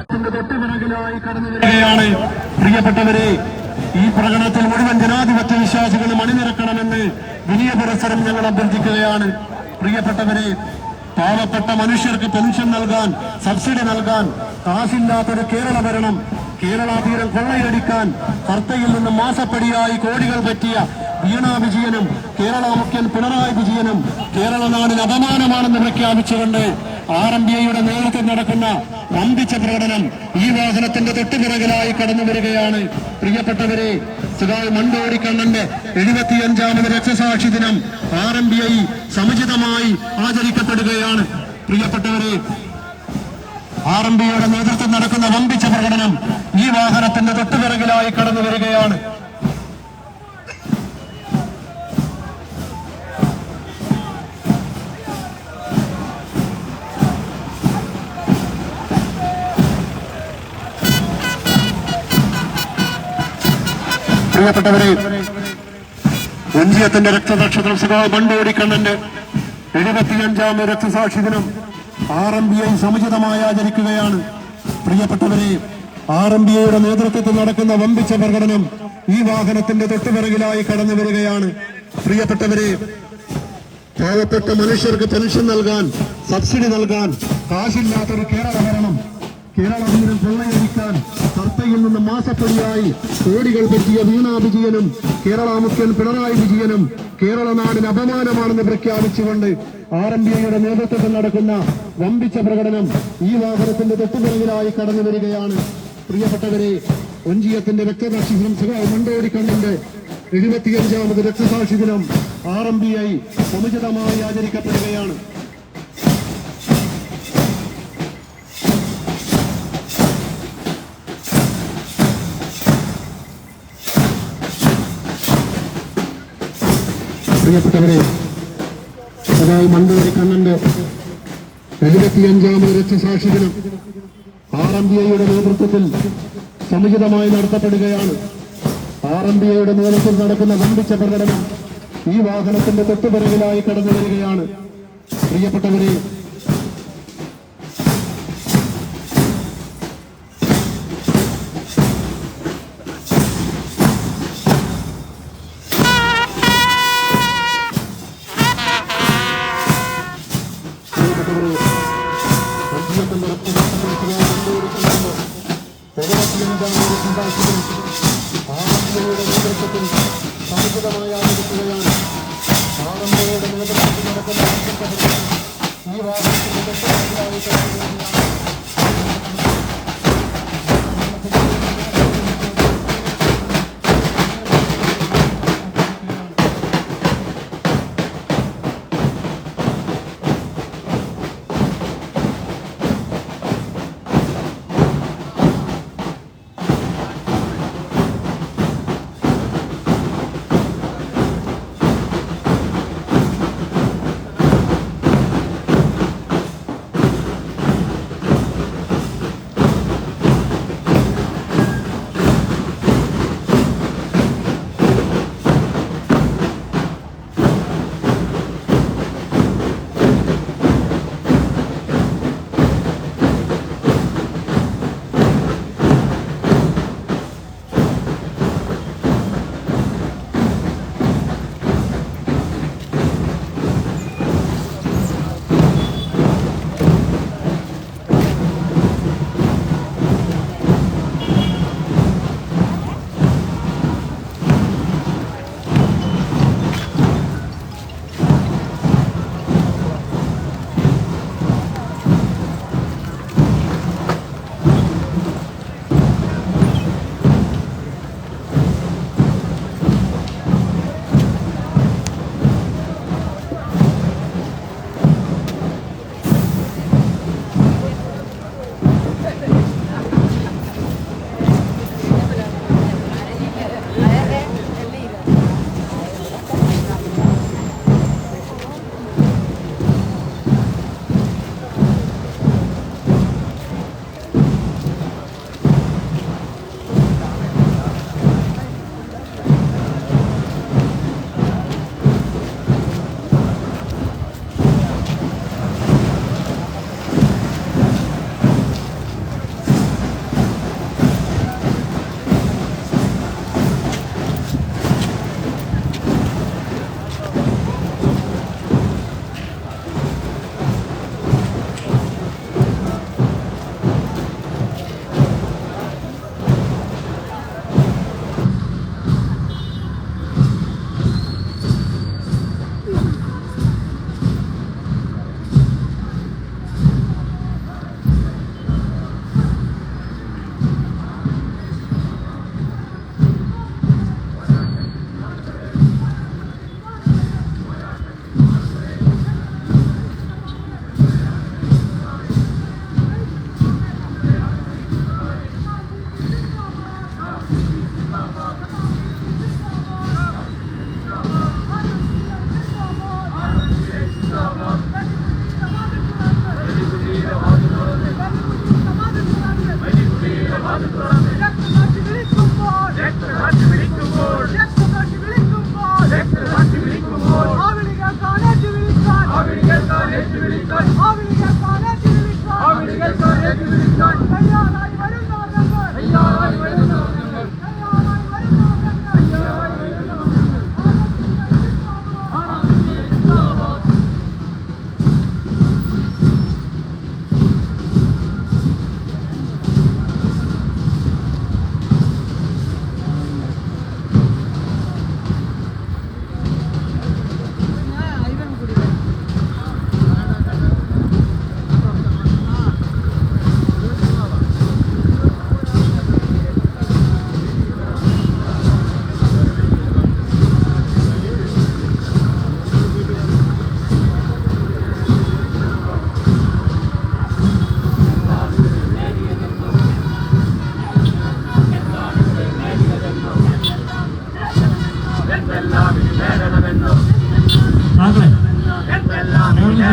തൊട്ടുപിറകിലായി കടന്നു വരികയാണ്. പ്രിയപ്പെട്ടവരെ, ഈ പ്രകടനത്തിൽ മുഴുവൻ ജനാധിപത്യ വിശ്വാസികളും അണിനിരക്കണമെന്ന് വിനയ പുരസ്സരം ഞങ്ങൾ അഭ്യർത്ഥിക്കുകയാണ്. പ്രിയപ്പെട്ടവരെ, പാവപ്പെട്ട മനുഷ്യർക്ക് പെൻഷൻ നൽകാൻ, സബ്സിഡി നൽകാൻ കാശില്ലാത്തൊരു കേരള ഭരണം, കേരള തീരം കൊള്ളയടിക്കാൻ കർത്തയിൽ നിന്ന് മാസപ്പടിയായി കോടികൾ പറ്റിയ വീണാ വിജയനും കേരള മുഖ്യൻ പിണറായി വിജയനും കേരള നാടിന് അപമാനമാണെന്ന് പ്രഖ്യാപിച്ചുകൊണ്ട് RMBIയുടെ നേതൃത്വം നടക്കുന്ന വമ്പിച്ച പ്രകടനം ഈ വാഹനത്തിന്റെ തൊട്ടുപിറകിലായി കടന്നു വരികയാണ്. പ്രിയപ്പെട്ടവരെ, സഖാവ് മണ്ടോടി കണ്ണന്റെ 75ാമത് രക്തസാക്ഷി ദിനം RMBI സമുചിതമായി ആചരിക്കപ്പെടുകയാണ്. പ്രിയപ്പെട്ടവരെ, RMBIയുടെ നേതൃത്വം നടക്കുന്ന വമ്പിച്ച പ്രകടനം ഈ വാഹനത്തിന്റെ തൊട്ടുപിറകിലായി കടന്നു വരികയാണ്. പ്രിയപ്പെട്ടവരെ, ഒഞ്ചിയത്തിന്റെ രക്തസാക്ഷിത്വം സഖാവ് മണ്ടോടി കണ്ണന്റെ 75ാമത് രക്തസാക്ഷി ദിനം RMBI സമുചിതമായി ആചരിക്കുകയാണ്. പ്രിയപ്പെട്ടവരെ, RMBIയുടെ നേതൃത്വത്തിൽ നടക്കുന്ന വമ്പിച്ച പ്രകടനം ഈ വാഹനത്തിന്റെ തൊട്ടുപിറകിലായി കടന്നു വരികയാണ്. പ്രിയപ്പെട്ടവരെ, പാവപ്പെട്ട മനുഷ്യർക്ക് പെൻഷൻ നൽകാൻ, സബ്സിഡി നൽകാൻ കാശില്ലാത്തൊരു കേരള ഭരണം, കേരള തീരം കൊള്ളയടിക്കാൻ കർത്തയിൽ നിന്ന് മാസപ്പടിയായി കോടികൾ പറ്റിയ വീണാ വിജയനും കേരള മുഖ്യൻ പിണറായി വിജയനും കേരള നാടിന് അപമാനമാണെന്ന് പ്രഖ്യാപിച്ചുകൊണ്ട് RMBIയുടെ നേതൃത്വത്തിൽ നടക്കുന്ന വമ്പിച്ച പ്രകടനം ഈ വാഹനത്തിന്റെ തൊട്ടുപിറകിലായി കടന്നു വരികയാണ്. പ്രിയപ്പെട്ടവരെ, ഒഞ്ചിയത്തിന്റെ രക്തസാക്ഷി ദിനം സഖാവ് മണ്ടോടി കണ്ണന്റെ 75ാമത് രക്തസാക്ഷി ദിനം RMBI സമുചിതമായി ആചരിക്കപ്പെടുകയാണ്. പ്രിയപ്പെട്ടവരെ, സഖാവ് മണ്ടോടി കണ്ണന്റെ 75ാമത് രക്തസാക്ഷി ദിനം RMBIയുടെ നേതൃത്വത്തിൽ സമുചിതമായി നടത്തപ്പെടുകയാണ്. RMBIയുടെ നേതൃത്വത്തിൽ നടക്കുന്ന വമ്പിച്ച പ്രകടനം ഈ വാഹനത്തിന്റെ തൊട്ടുപിറകിലായി കടന്നു വരികയാണ്. പ്രിയപ്പെട്ടവരെ, നേതൃത്വത്തിൽ സമുചിതമായി ആചരിക്കുകയാണ്. RMBIയുടെ നേതൃത്വത്തിൽ നടക്കുന്ന ഈ വാഹനത്തിന്റെ തൊട്ടുപിറകിലായി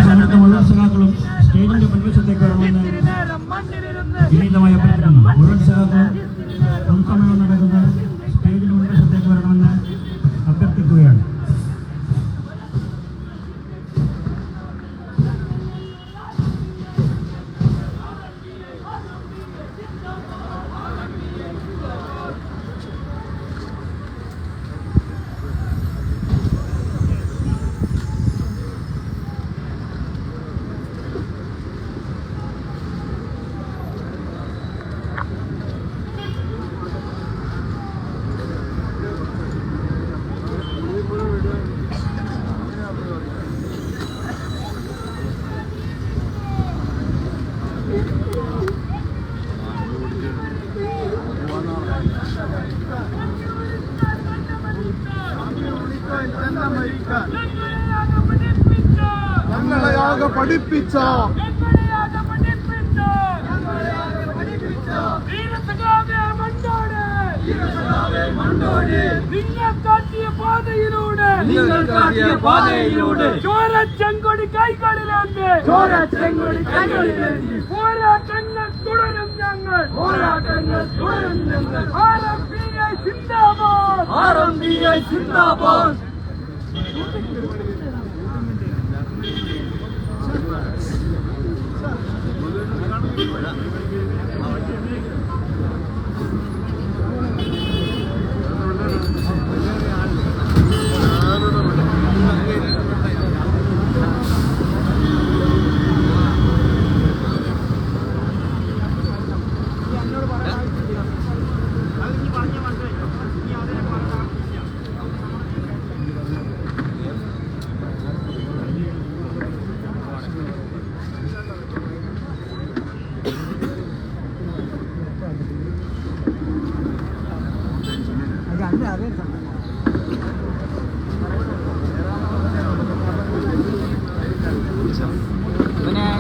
സമയത്ത് മുഴുവൻ സഖാക്കളും സ്റ്റേജിന്റെ മുൻവശത്തേക്ക് വരണമെന്ന് വിനീതമായി അഭ്യർത്ഥിക്കുന്നു. മുഴുവൻ സഖാക്കളും പൊതുസമ്മേളനം നടക്കുന്ന സ്റ്റേജിന്റെ മുൻവശത്തേക്ക് വരണമെന്ന് അഭ്യർത്ഥിക്കുകയാണ്. ഞങ്ങളെയാകെ പഠിപ്പിച്ച നിങ്ങൾ കാട്ടിയ പാതയിലൂടെ ചോരച്ചെങ്കൊടി കൈകളിലേന്തി പോരാട്ടങ്ങൾ തുടരും ഞങ്ങൾ ആർഎംപിഐ സിന്ദാബാദ്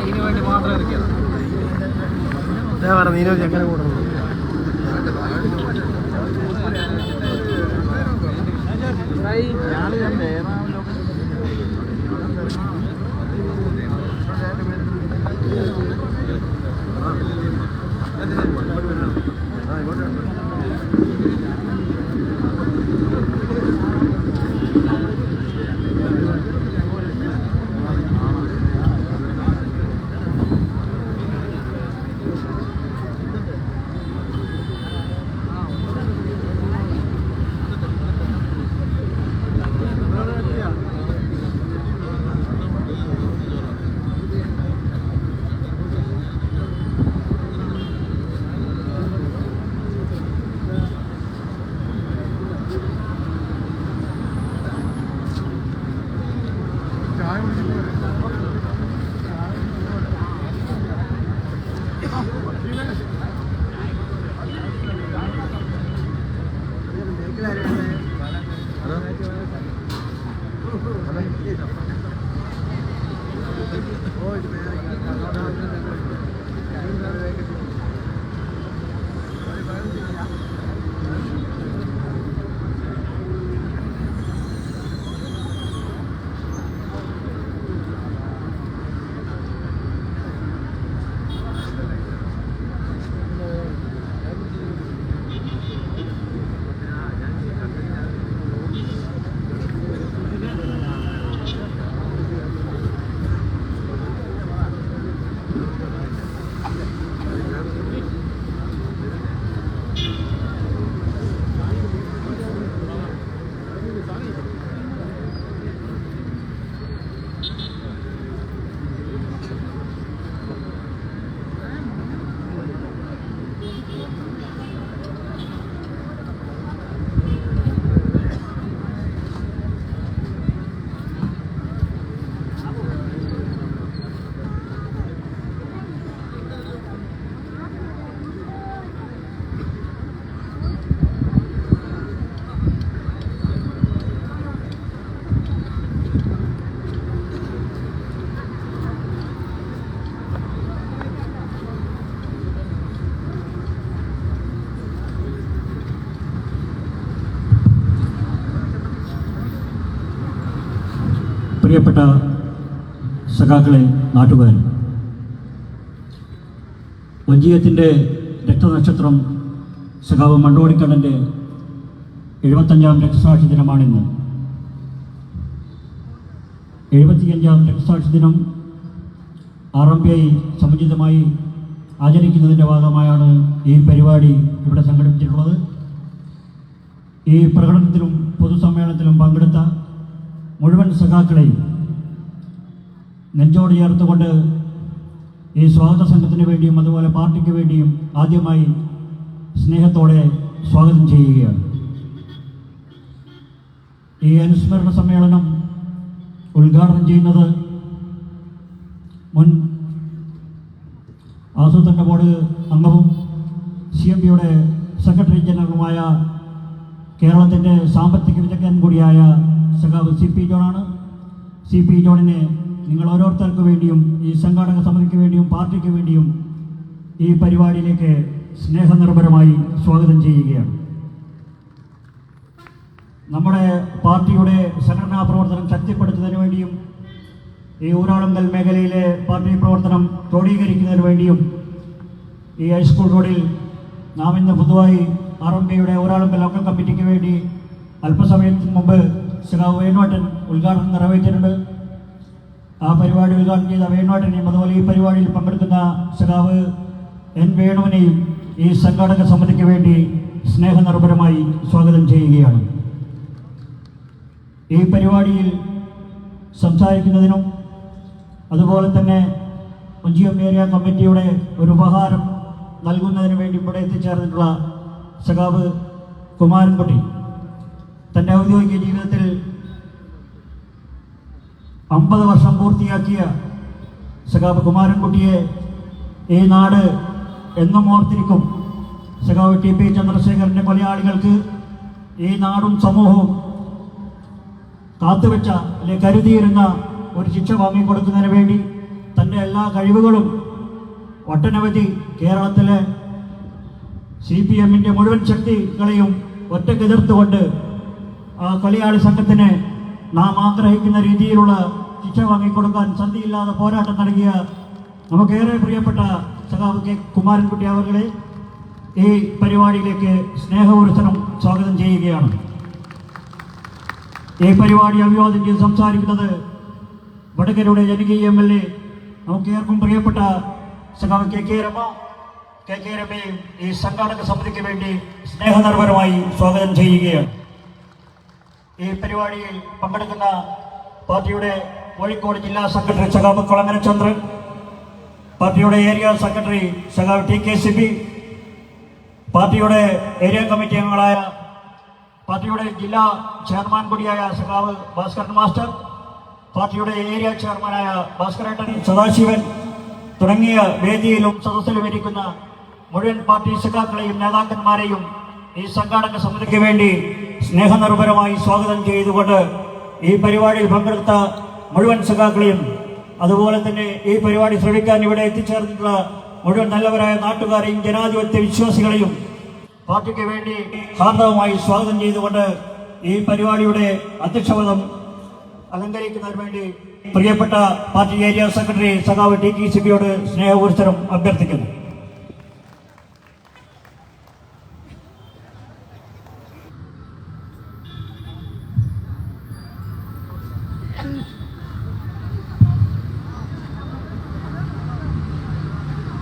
ഇതിനു വേണ്ടി മാത്രം ഇറക്കിയത് നീരജ് എങ്ങനെ കൂടുന്നു? പ്രിയപ്പെട്ട സഖാക്കളെ, നാട്ടുകാർ, വഞ്ചിയത്തിൻ്റെ രക്തനക്ഷത്രം സഖാവ് മണ്ടോടിക്കണ്ണൻ്റെ 75-ാം രക്തസാക്ഷി ദിനമാണിന്ന്. 75-ാം രക്തസാക്ഷി ദിനം RMPI സമുചിതമായി ആചരിക്കുന്നതിൻ്റെ ഭാഗമായാണ് ഈ പരിപാടി ഇവിടെ സംഘടിപ്പിച്ചിട്ടുള്ളത്. ഈ പ്രകടനത്തിലും പൊതുസമ്മേളനത്തിലും പങ്കെടുത്ത മുഴുവൻ സഖാക്കളെയും നെഞ്ചോട് ചേർത്തുകൊണ്ട് ഈ സ്വാഗത സംഘത്തിന് വേണ്ടിയും അതുപോലെ പാർട്ടിക്ക് വേണ്ടിയും ആദ്യമായി സ്നേഹത്തോടെ സ്വാഗതം ചെയ്യുകയാണ്. ഈ അനുസ്മരണ സമ്മേളനം ഉദ്ഘാടനം ചെയ്യുന്നത് മുൻ ആസൂത്രണ ബോർഡ് അംഗവും CMPയുടെ സെക്രട്ടറി ജനറലുമായ കേരളത്തിൻ്റെ സാമ്പത്തിക വിദഗ്ധൻ കൂടിയായ സഖാവ് CP ജോണാണ്. CP ജോണിനെ നിങ്ങൾ ഓരോരുത്തർക്ക് വേണ്ടിയും ഈ സംഘാടക സമിതിക്ക് വേണ്ടിയും പാർട്ടിക്ക് വേണ്ടിയും ഈ പരിപാടിയിലേക്ക് സ്നേഹനിർഭരമായി സ്വാഗതം ചെയ്യുകയാണ്. നമ്മുടെ പാർട്ടിയുടെ സംഘടനാ പ്രവർത്തനം ശക്തിപ്പെടുത്തുന്നതിന് വേണ്ടിയും ഈ ഊരാളുങ്കൽ മേഖലയിലെ പാർട്ടി പ്രവർത്തനം ക്രോഡീകരിക്കുന്നതിന് വേണ്ടിയും ഈ ഹൈസ്കൂൾ റോഡിൽ നാം ഇന്ന് പൊതുവായി RMPയുടെ ഊരാളുങ്കൽ ലോക്കൽ കമ്മിറ്റിക്ക് വേണ്ടി അല്പസമയത്തിന് മുമ്പ് സഖാവ് വേണുവേട്ടൻ ഉദ്ഘാടനം നിറവേറ്റിയിട്ടുണ്ട്. ആ പരിപാടി ഉദ്ഘാടനം ചെയ്ത വേണുവേട്ടനെയും അതുപോലെ ഈ പരിപാടിയിൽ പങ്കെടുക്കുന്ന സഖാവ് N വേണുവിനെയും ഈ സംഘാടക സമിതിക്ക് വേണ്ടി സ്നേഹനിർഭരമായി സ്വാഗതം ചെയ്യുകയാണ്. ഈ പരിപാടിയിൽ സംസാരിക്കുന്നതിനും അതുപോലെ തന്നെ വഞ്ചിയം ഏരിയ കമ്മിറ്റിയുടെ ഒരു ഉപഹാരം നൽകുന്നതിന് വേണ്ടി ഇവിടെ എത്തിച്ചേർന്നിട്ടുള്ള സഖാവ് കുമാരൻകുട്ടി തൻ്റെ ഔദ്യോഗിക ജീവിതത്തിൽ 50 വർഷം പൂർത്തിയാക്കിയ സഖാവ് കുമാരൻകുട്ടിയെ ഈ നാട് എന്നും ഓർത്തിരിക്കും. സഖാവ് TP ചന്ദ്രശേഖരൻ്റെ കൊലയാളികൾക്ക് ഈ നാടും സമൂഹവും കാത്തുവെച്ച അല്ലെങ്കിൽ കരുതിയിരുന്ന ഒരു ശിക്ഷ വാങ്ങിക്കൊടുക്കുന്നതിന് വേണ്ടി തൻ്റെ എല്ലാ കഴിവുകളും ഒട്ടനവധി കേരളത്തിലെ CPMൻ്റെ മുഴുവൻ ശക്തികളെയും ഒറ്റക്കെതിർത്തുകൊണ്ട് ആ കൊലയാളി സംഘത്തിന് നാം ആഗ്രഹിക്കുന്ന രീതിയിലുള്ള ശിക്ഷ വാങ്ങിക്കൊടുക്കാൻ സന്ധിയില്ലാതെ പോരാട്ടം നൽകിയ നമുക്കേറെ പ്രിയപ്പെട്ട സഖാവ് K കുമാരൻകുട്ടി അവരുടെ ഈ പരിപാടിയിലേക്ക് സ്നേഹപൂർവ്വം സ്വാഗതം ചെയ്യുകയാണ്. ഈ പരിപാടി അഭിവാദ്യം ചെയ്ത് സംസാരിക്കുന്നത് വടകരയുടെ ജനകീയ MLA നമുക്കേർക്കും പ്രിയപ്പെട്ട സഖാവ് KK രമ. KK രമയും ഈ സംഘാടക സമിതിക്ക് വേണ്ടി സ്നേഹനിർഭരമായി സ്വാഗതം ചെയ്യുകയാണ്. ഈ പരിപാടിയിൽ പങ്കെടുക്കുന്ന പാർട്ടിയുടെ കോഴിക്കോട് ജില്ലാ സെക്രട്ടറി സഖാവ് കുളങ്ങര ചന്ദ്രൻ, പാർട്ടിയുടെ ഏരിയ സെക്രട്ടറി സഖാവ് TK സിബി, പാർട്ടിയുടെ ഏരിയ കമ്മിറ്റി അംഗങ്ങളായ പാർട്ടിയുടെ ജില്ലാ ചെയർമാൻ കൂടിയായ സഖാവ് ഭാസ്കരൻ മാസ്റ്റർ, പാർട്ടിയുടെ ഏരിയ ചെയർമാനായ ഭാസ്കരേട്ടൻ, സദാശിവൻ തുടങ്ങിയ വേദിയിലും സദസ്സിലും ഇരിക്കുന്ന മുഴുവൻ പാർട്ടി സഖാക്കളെയും നേതാക്കന്മാരെയും ഈ സംഘാടക സമിതിക്ക് വേണ്ടി സ്നേഹനിർഭരമായി സ്വാഗതം ചെയ്തുകൊണ്ട് ഈ പരിപാടിയിൽ പങ്കെടുത്ത മുഴുവൻ സഖാക്കളെയും അതുപോലെ തന്നെ ഈ പരിപാടി ശ്രമിക്കാൻ ഇവിടെ എത്തിച്ചേർന്നിട്ടുള്ള മുഴുവൻ നല്ലവരായ നാട്ടുകാരെയും ജനാധിപത്യ വിശ്വാസികളെയും പാർട്ടിക്ക് വേണ്ടി ഹാർദവമായി സ്വാഗതം ചെയ്തുകൊണ്ട് ഈ പരിപാടിയുടെ അധ്യക്ഷപദം അലങ്കരിക്കുന്നതിന് വേണ്ടി പ്രിയപ്പെട്ട പാർട്ടി ഏരിയ സെക്രട്ടറി സഖാവ് TK സിബിയോട് സ്നേഹപൂർവ്വം അഭ്യർത്ഥിക്കുന്നു.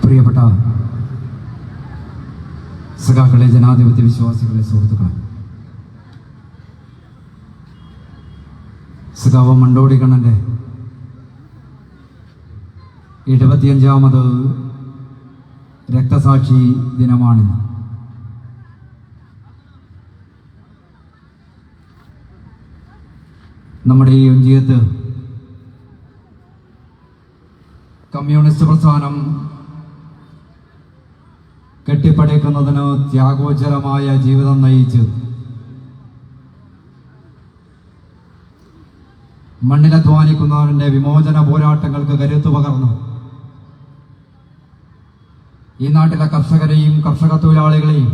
പ്രിയപ്പെട്ട സഖാക്കളെ, ജനാധിപത്യ വിശ്വാസികളെ, സുഹൃത്തുക്കളെ, സഖാവ് മണ്ടോടിക്കണ്ണൻ്റെ 75ാമത് രക്തസാക്ഷി ദിനമാണിന്ന്. നമ്മുടെ ഈ ഒഞ്ചിയത്ത് കമ്മ്യൂണിസ്റ്റ് പ്രസ്ഥാനം കെട്ടിപ്പടുക്കുന്നതിന് ത്യാഗോജ്ജലമായ ജീവിതം നയിച്ച് മണ്ണിലധ്വാനിക്കുന്നവരുടെ വിമോചന പോരാട്ടങ്ങൾക്ക് കരുത്തു പകർന്നു ഈ നാട്ടിലെ കർഷകരെയും കർഷക തൊഴിലാളികളെയും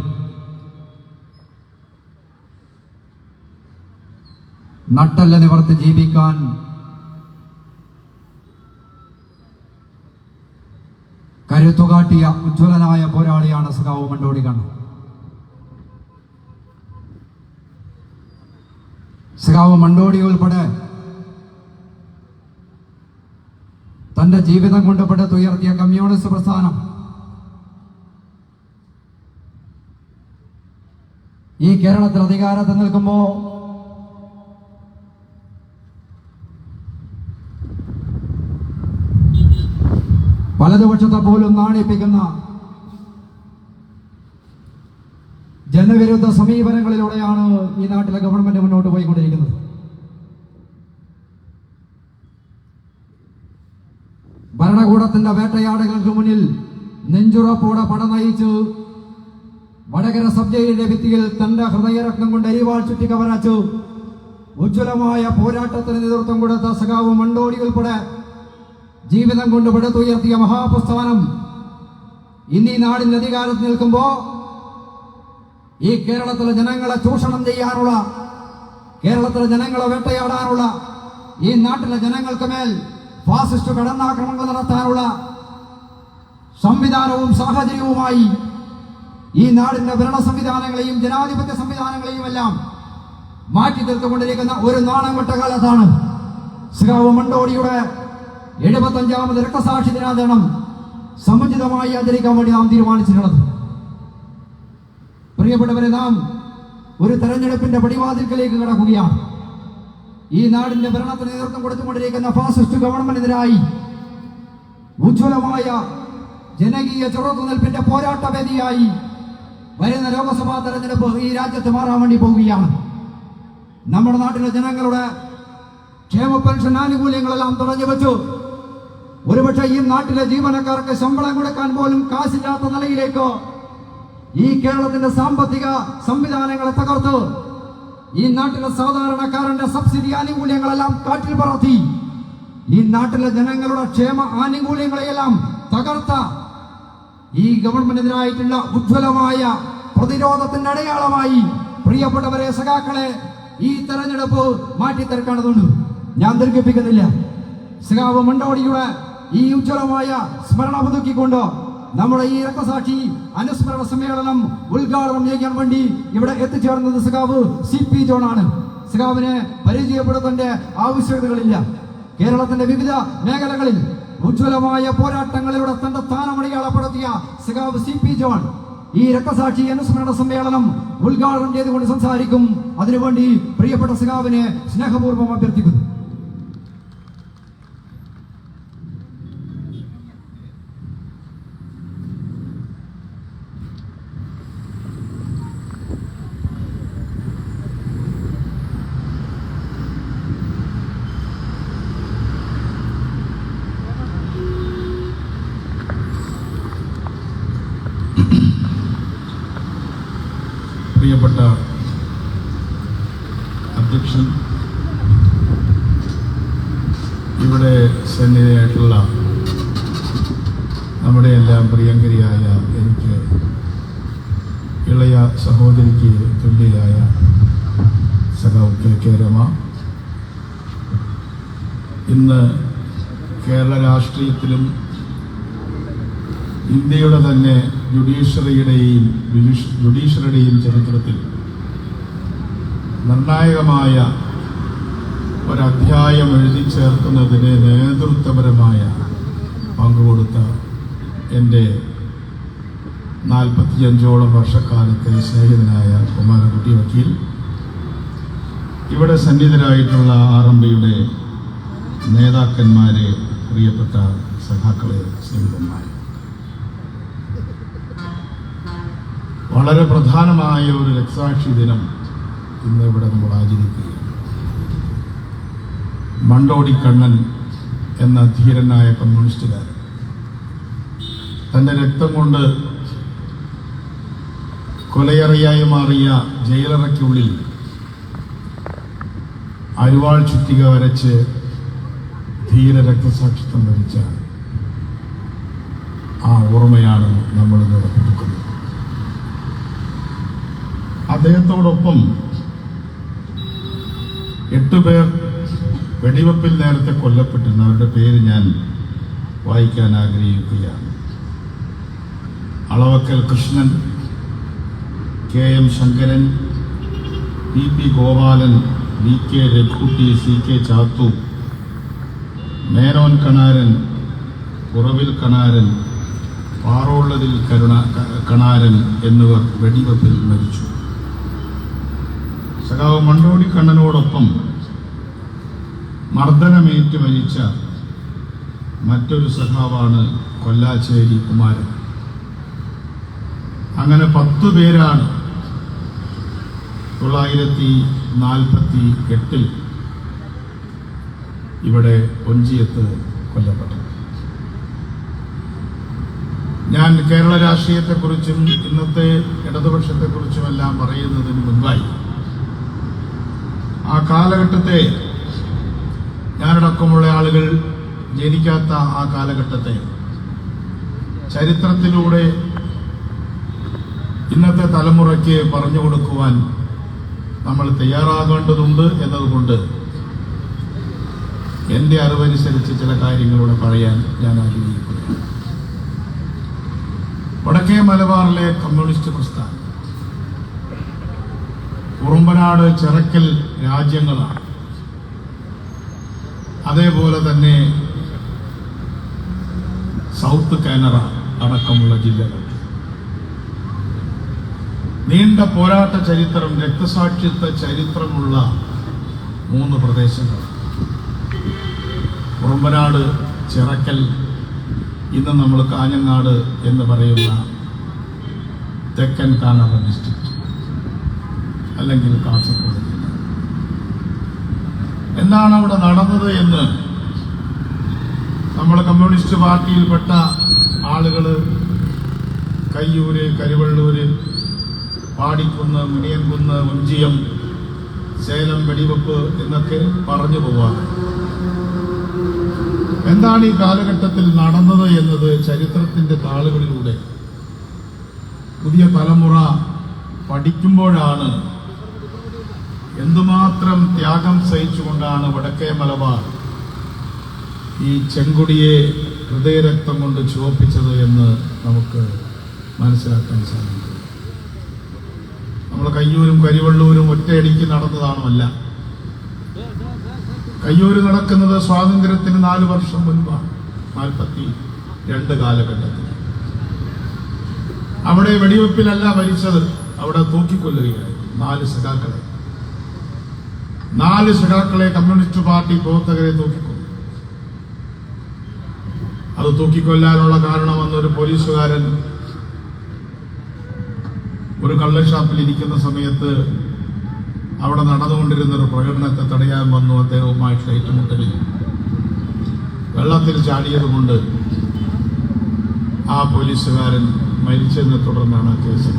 നട്ടല്ല നിവർത്തി ജീവിക്കാൻ കരുത്തുകാട്ടിയ ഉജ്ജ്വലനായ പോരാളിയാണ് സഖാവ് മണ്ടോടി കണ്ണൻ. സഖാവ് മണ്ടോടി ഉൾപ്പെടെ തന്റെ ജീവിതം കൊണ്ട് പടുത്തുയർത്തിയ കമ്മ്യൂണിസ്റ്റ് പ്രസ്ഥാനം ഈ കേരളത്തിൽ അധികാരത്തിൽ നിൽക്കുമ്പോൾ വലതുപക്ഷത്തെ പോലും നാണിപ്പിക്കുന്ന ജനവിരുദ്ധ സമീപനങ്ങളിലൂടെയാണ് ഈ നാട്ടിലെ ഗവൺമെന്റ് മുന്നോട്ട് പോയിക്കൊണ്ടിരിക്കുന്നത്. ഭരണകൂടത്തിന്റെ വേട്ടയാടുകൾക്ക് മുന്നിൽ നെഞ്ചുറപ്പോടെ പട നയിച്ച് വടകര സബ് ജയിലിന്റെ ഭിത്തിയിൽ തന്റെ ഹൃദയരക്തം കൊണ്ട് അരിവാൾ ചുറ്റി കവരാച്ചു ഉജ്ജ്വലമായ പോരാട്ടത്തിന് നേതൃത്വം കൊടുത്ത സഖാവ് മണ്ടോടി ഉൾപ്പെടെ ജീവിതം കൊണ്ട് പടുത്തുയർത്തിയ മഹാപ്രസ്ഥാനം ഇന്നീ നാടിന്റെ അധികാരത്തിൽ നിൽക്കുമ്പോ ഈ കേരളത്തിലെ ജനങ്ങളെ ചൂഷണം ചെയ്യാനുള്ള, കേരളത്തിലെ ജനങ്ങളെ വേട്ടയാടാനുള്ള, ഈ നാട്ടിലെ ജനങ്ങൾക്ക് മേൽ ഫാസിസ്റ്റ് കടന്നാക്രമണങ്ങൾ നടത്താനുള്ള സംവിധാനവും സാഹചര്യവുമായി ഈ നാടിന്റെ ഭരണ സംവിധാനങ്ങളെയും ജനാധിപത്യ സംവിധാനങ്ങളെയും എല്ലാം മാറ്റി തീർത്തുകൊണ്ടിരിക്കുന്ന ഒരു നാണംകെട്ട കാലത്താണ് സഖാവ് മണ്ടോടിയുടെ 75ാമത് രക്തസാക്ഷി ദിനാചരണം സമുചിതമായി ആചരിക്കാൻ വേണ്ടി നാം തീരുമാനിച്ചിട്ടുള്ളത്. പ്രിയപ്പെട്ടവരെ, നാം ഒരു തെരഞ്ഞെടുപ്പിന്റെ പടിവാതിൽക്കലേക്ക് കടക്കുകയാണ്. ഈ നാടിന്റെ ഭരണത്തിന് നേതൃത്വം കൊടുത്തുകൊണ്ടിരിക്കുന്ന ഫാസിസ്റ്റ് ഗവൺമെന്റിനെതിരായി ഉജ്ജ്വലമായ ജനകീയ ചെറുത്തുനിൽപ്പിന്റെ പോരാട്ടവേദിയായി വരുന്ന ലോക്സഭാ തെരഞ്ഞെടുപ്പ് ഈ രാജ്യത്ത് മാറാൻ വേണ്ടി പോവുകയാണ്. നമ്മുടെ നാട്ടിലെ ജനങ്ങളുടെ ക്ഷേമ പെൻഷൻ ആനുകൂല്യങ്ങളെല്ലാം തടഞ്ഞു വെച്ചു ഒരുപക്ഷെ ഈ നാട്ടിലെ ജീവനക്കാർക്ക് ശമ്പളം കൊടുക്കാൻ പോലും കാശില്ലാത്ത നിലയിലേക്ക് ഈ കേരളത്തിന്റെ സാമ്പത്തിക സംവിധാനങ്ങളെ തകർത്ത് ഈ നാട്ടിലെ സാധാരണക്കാരന്റെ സബ്സിഡി ആനുകൂല്യങ്ങളെല്ലാം കാറ്റിൽ പറത്തി ഈ നാട്ടിലെ ജനങ്ങളുടെ ക്ഷേമ ആനുകൂല്യങ്ങളെയെല്ലാം തകർത്ത ഈ ഗവൺമെന്റിനെതിരായിട്ടുള്ള ഉജ്ജ്വലമായ പ്രതിരോധത്തിന്റെ അടയാളമായി പ്രിയപ്പെട്ടവരെ, സഖാക്കളെ, ഈ തെരഞ്ഞെടുപ്പ് മാറ്റിത്തീർക്കേണ്ടതുണ്ട്. ഞാൻ ദീർഘിപ്പിക്കുന്നില്ല. സഖാവ് മണ്ടോടിയുടെ ഈ ഉജ്ജ്വലമായ സ്മരണ പുതുക്കിക്കൊണ്ട് നമ്മുടെ ഈ രക്തസാക്ഷി അനുസ്മരണ സമ്മേളനം ഉദ്ഘാടനം ചെയ്യാൻ വേണ്ടി ഇവിടെ എത്തിച്ചേർന്നത് സഖാവ് CP ജോൺ ആണ്. സഖാവിനെ പരിചയപ്പെടുത്തേണ്ട ആവശ്യകതകളില്ല. കേരളത്തിന്റെ വിവിധ മേഖലകളിൽ ഉജ്ജ്വലമായ പോരാട്ടങ്ങളിലൂടെ തന്റെ സ്ഥാനമടയാളപ്പെടുത്തിയ സഖാവ് CP ജോൺ ഈ രക്തസാക്ഷി അനുസ്മരണ സമ്മേളനം ഉദ്ഘാടനം ചെയ്തുകൊണ്ട് സംസാരിക്കും. അതിനുവേണ്ടി പ്രിയപ്പെട്ട സഖാവിനെ സ്നേഹപൂർവ്വം അഭ്യർത്ഥിക്കുന്നു. പ്രിയപ്പെട്ട അധ്യക്ഷൻ, ഇവിടെ സന്നിധിയായിട്ടുള്ള നമ്മുടെ എല്ലാം പ്രിയങ്കരിയായ എനിക്ക് ഇളയ സഹോദരിക്ക് തുല്യയായ സഖാവ് കെ രമ, ഇന്ന് കേരള രാഷ്ട്രീയത്തിലും ഇന്ത്യയുടെ തന്നെ ജുഡീഷ്യറിയുടെയും ചരിത്രത്തിൽ നിർണായകമായ ഒരധ്യായം എഴുതി ചേർക്കുന്നതിന് നേതൃത്വപരമായ പങ്കുകൊടുത്ത എൻ്റെ 45ഓളം വർഷക്കാലത്തെ സ്നേഹിതനായ കുമാരകുട്ടി വക്കീൽ, ഇവിടെ സന്നിധരായിട്ടുള്ള RMPയുടെ നേതാക്കന്മാരെ, പ്രിയപ്പെട്ട സഖാക്കളെ, സ്നേഹിതന്മാരെ, വളരെ പ്രധാനമായ ഒരു രക്തസാക്ഷി ദിനം ഇന്ന് ഇവിടെ നമ്മൾ ആചരിക്കുകയാണ്. മണ്ടോടി കണ്ണൻ എന്ന ധീരനായ കമ്മ്യൂണിസ്റ്റുകാരൻ തൻ്റെ രക്തം കൊണ്ട് കൊലയറയായി മാറിയ ജയിലറയ്ക്കുള്ളിൽ അരിവാൾ ചുറ്റിക വരച്ച് ധീര രക്തസാക്ഷിത്വം വരിച്ച ആ ഓർമ്മയാണ് നമ്മളിവിടെ പുതുക്കുന്നത്. അദ്ദേഹത്തോടൊപ്പം 8 പേർ വെടിവെപ്പിൽ നേരത്തെ കൊല്ലപ്പെട്ടിരുന്നു. അവരുടെ പേര് ഞാൻ വായിക്കാൻ ആഗ്രഹിക്കുകയാണ്. Alavakkal Krishnan, K M Sankaran, P P Gopalan, V K Raghutty, C K Chathu, Menon Kanaran, Kuravil Kanaran, Parollathil Kanaran എന്നിവർ വെടിവെപ്പിൽ മരിച്ചു. സഖാവ് മണ്ടോടി കണ്ണനോടൊപ്പം മർദ്ദനമേറ്റ് മരിച്ച മറ്റൊരു സഖാവാണ് കൊല്ലാച്ചേരി കുമാരൻ. അങ്ങനെ 10 പേരാണ് 1948 ഇവിടെ ഒഞ്ചിയത്ത് കൊല്ലപ്പെട്ടത്. ഞാൻ കേരള രാഷ്ട്രീയത്തെക്കുറിച്ചും ഇന്നത്തെ ഇടതുപക്ഷത്തെക്കുറിച്ചുമെല്ലാം പറയുന്നതിന് മുൻപായി ആ കാലഘട്ടത്തെ, ഞാനടക്കമുള്ള ആളുകൾ ജനിക്കാത്ത ആ കാലഘട്ടത്തെ ചരിത്രത്തിലൂടെ ഇന്നത്തെ തലമുറയ്ക്ക് പറഞ്ഞു കൊടുക്കുവാൻ നമ്മൾ തയ്യാറാകേണ്ടതുണ്ട് എന്നതുകൊണ്ട് എൻ്റെ അറിവനുസരിച്ച് ചില കാര്യങ്ങളൂടെ പറയാൻ ഞാൻ ആഗ്രഹിക്കുന്നു. വടക്കേ മലബാറിലെ കമ്മ്യൂണിസ്റ്റ് പ്രസ്ഥാനം കുറുമ്പനാട്, ചിറക്കൽ രാജ്യങ്ങളാണ്. അതേപോലെ തന്നെ സൗത്ത് കാനറ അടക്കമുള്ള ജില്ലകൾ. നീണ്ട പോരാട്ട ചരിത്രം, രക്തസാക്ഷിത്വ ചരിത്രമുള്ള 3 പ്രദേശങ്ങൾ: കുറുമ്പനാട്, ചിറക്കൽ, ഇന്ന് നമ്മൾ കാഞ്ഞങ്ങാട് എന്ന് പറയുന്ന തെക്കൻ കാനറ ഡിസ്ട്രിക്ട് അല്ലെങ്കിൽ കാസർഗോഡ് ജില്ല. എന്താണ് അവിടെ നടന്നത് എന്ന് നമ്മുടെ കമ്മ്യൂണിസ്റ്റ് പാർട്ടിയിൽപ്പെട്ട ആളുകൾ കയ്യൂര്, കരിവള്ളൂര്, പാടിക്കുന്ന്, മുനിയൻകുന്ന്, ഒഞ്ചിയം, സേലം വെടിവെപ്പ് എന്നൊക്കെ പറഞ്ഞു പോവാറ്. എന്താണ് ഈ കാലഘട്ടത്തിൽ നടന്നത് എന്നത് ചരിത്രത്തിന്റെ താളുകളിലൂടെ പുതിയ തലമുറ പഠിക്കുമ്പോഴാണ് എന്തുമാത്രം ത്യാഗം സഹിച്ചുകൊണ്ടാണ് വടക്കേ മലബാർ ഈ ചെങ്കൊടിയെ ഹൃദയരക്തം കൊണ്ട് ചുവപ്പിച്ചത് എന്ന് നമുക്ക് മനസ്സിലാക്കാൻ സാധിക്കും. നമ്മൾ കയ്യൂരും കരിവള്ളൂരും ഒറ്റയടിക്ക് നടന്നതാണല്ല. കയ്യൂര് നടക്കുന്നത് സ്വാതന്ത്ര്യത്തിന് 4 വർഷം മുൻപാണ്, 42 കാലഘട്ടത്തിൽ. അവിടെ വെടിവെപ്പിലല്ല മരിച്ചത്, അവിടെ തൂക്കിക്കൊല്ലുകയായിരുന്നു 4 സഖാക്കളെ കമ്മ്യൂണിസ്റ്റ് പാർട്ടി പ്രവർത്തകരെ തൂക്കിക്കൊന്നു. അത് തൂക്കിക്കൊല്ലാനുള്ള കാരണം അന്നൊരു പോലീസുകാരൻ ഒരു കള്ളഷാപ്പിൽ ഇരിക്കുന്ന സമയത്ത് അവിടെ നടന്നുകൊണ്ടിരുന്ന ഒരു പ്രകടനത്തെ തടയാൻ വന്നു. അദ്ദേഹവുമായിട്ട് ഏറ്റുമുട്ടലിൽ വെള്ളത്തിൽ ചാടിയതുകൊണ്ട് ആ പോലീസുകാരൻ മരിച്ചതിനെ തുടർന്നാണ് കേസ്.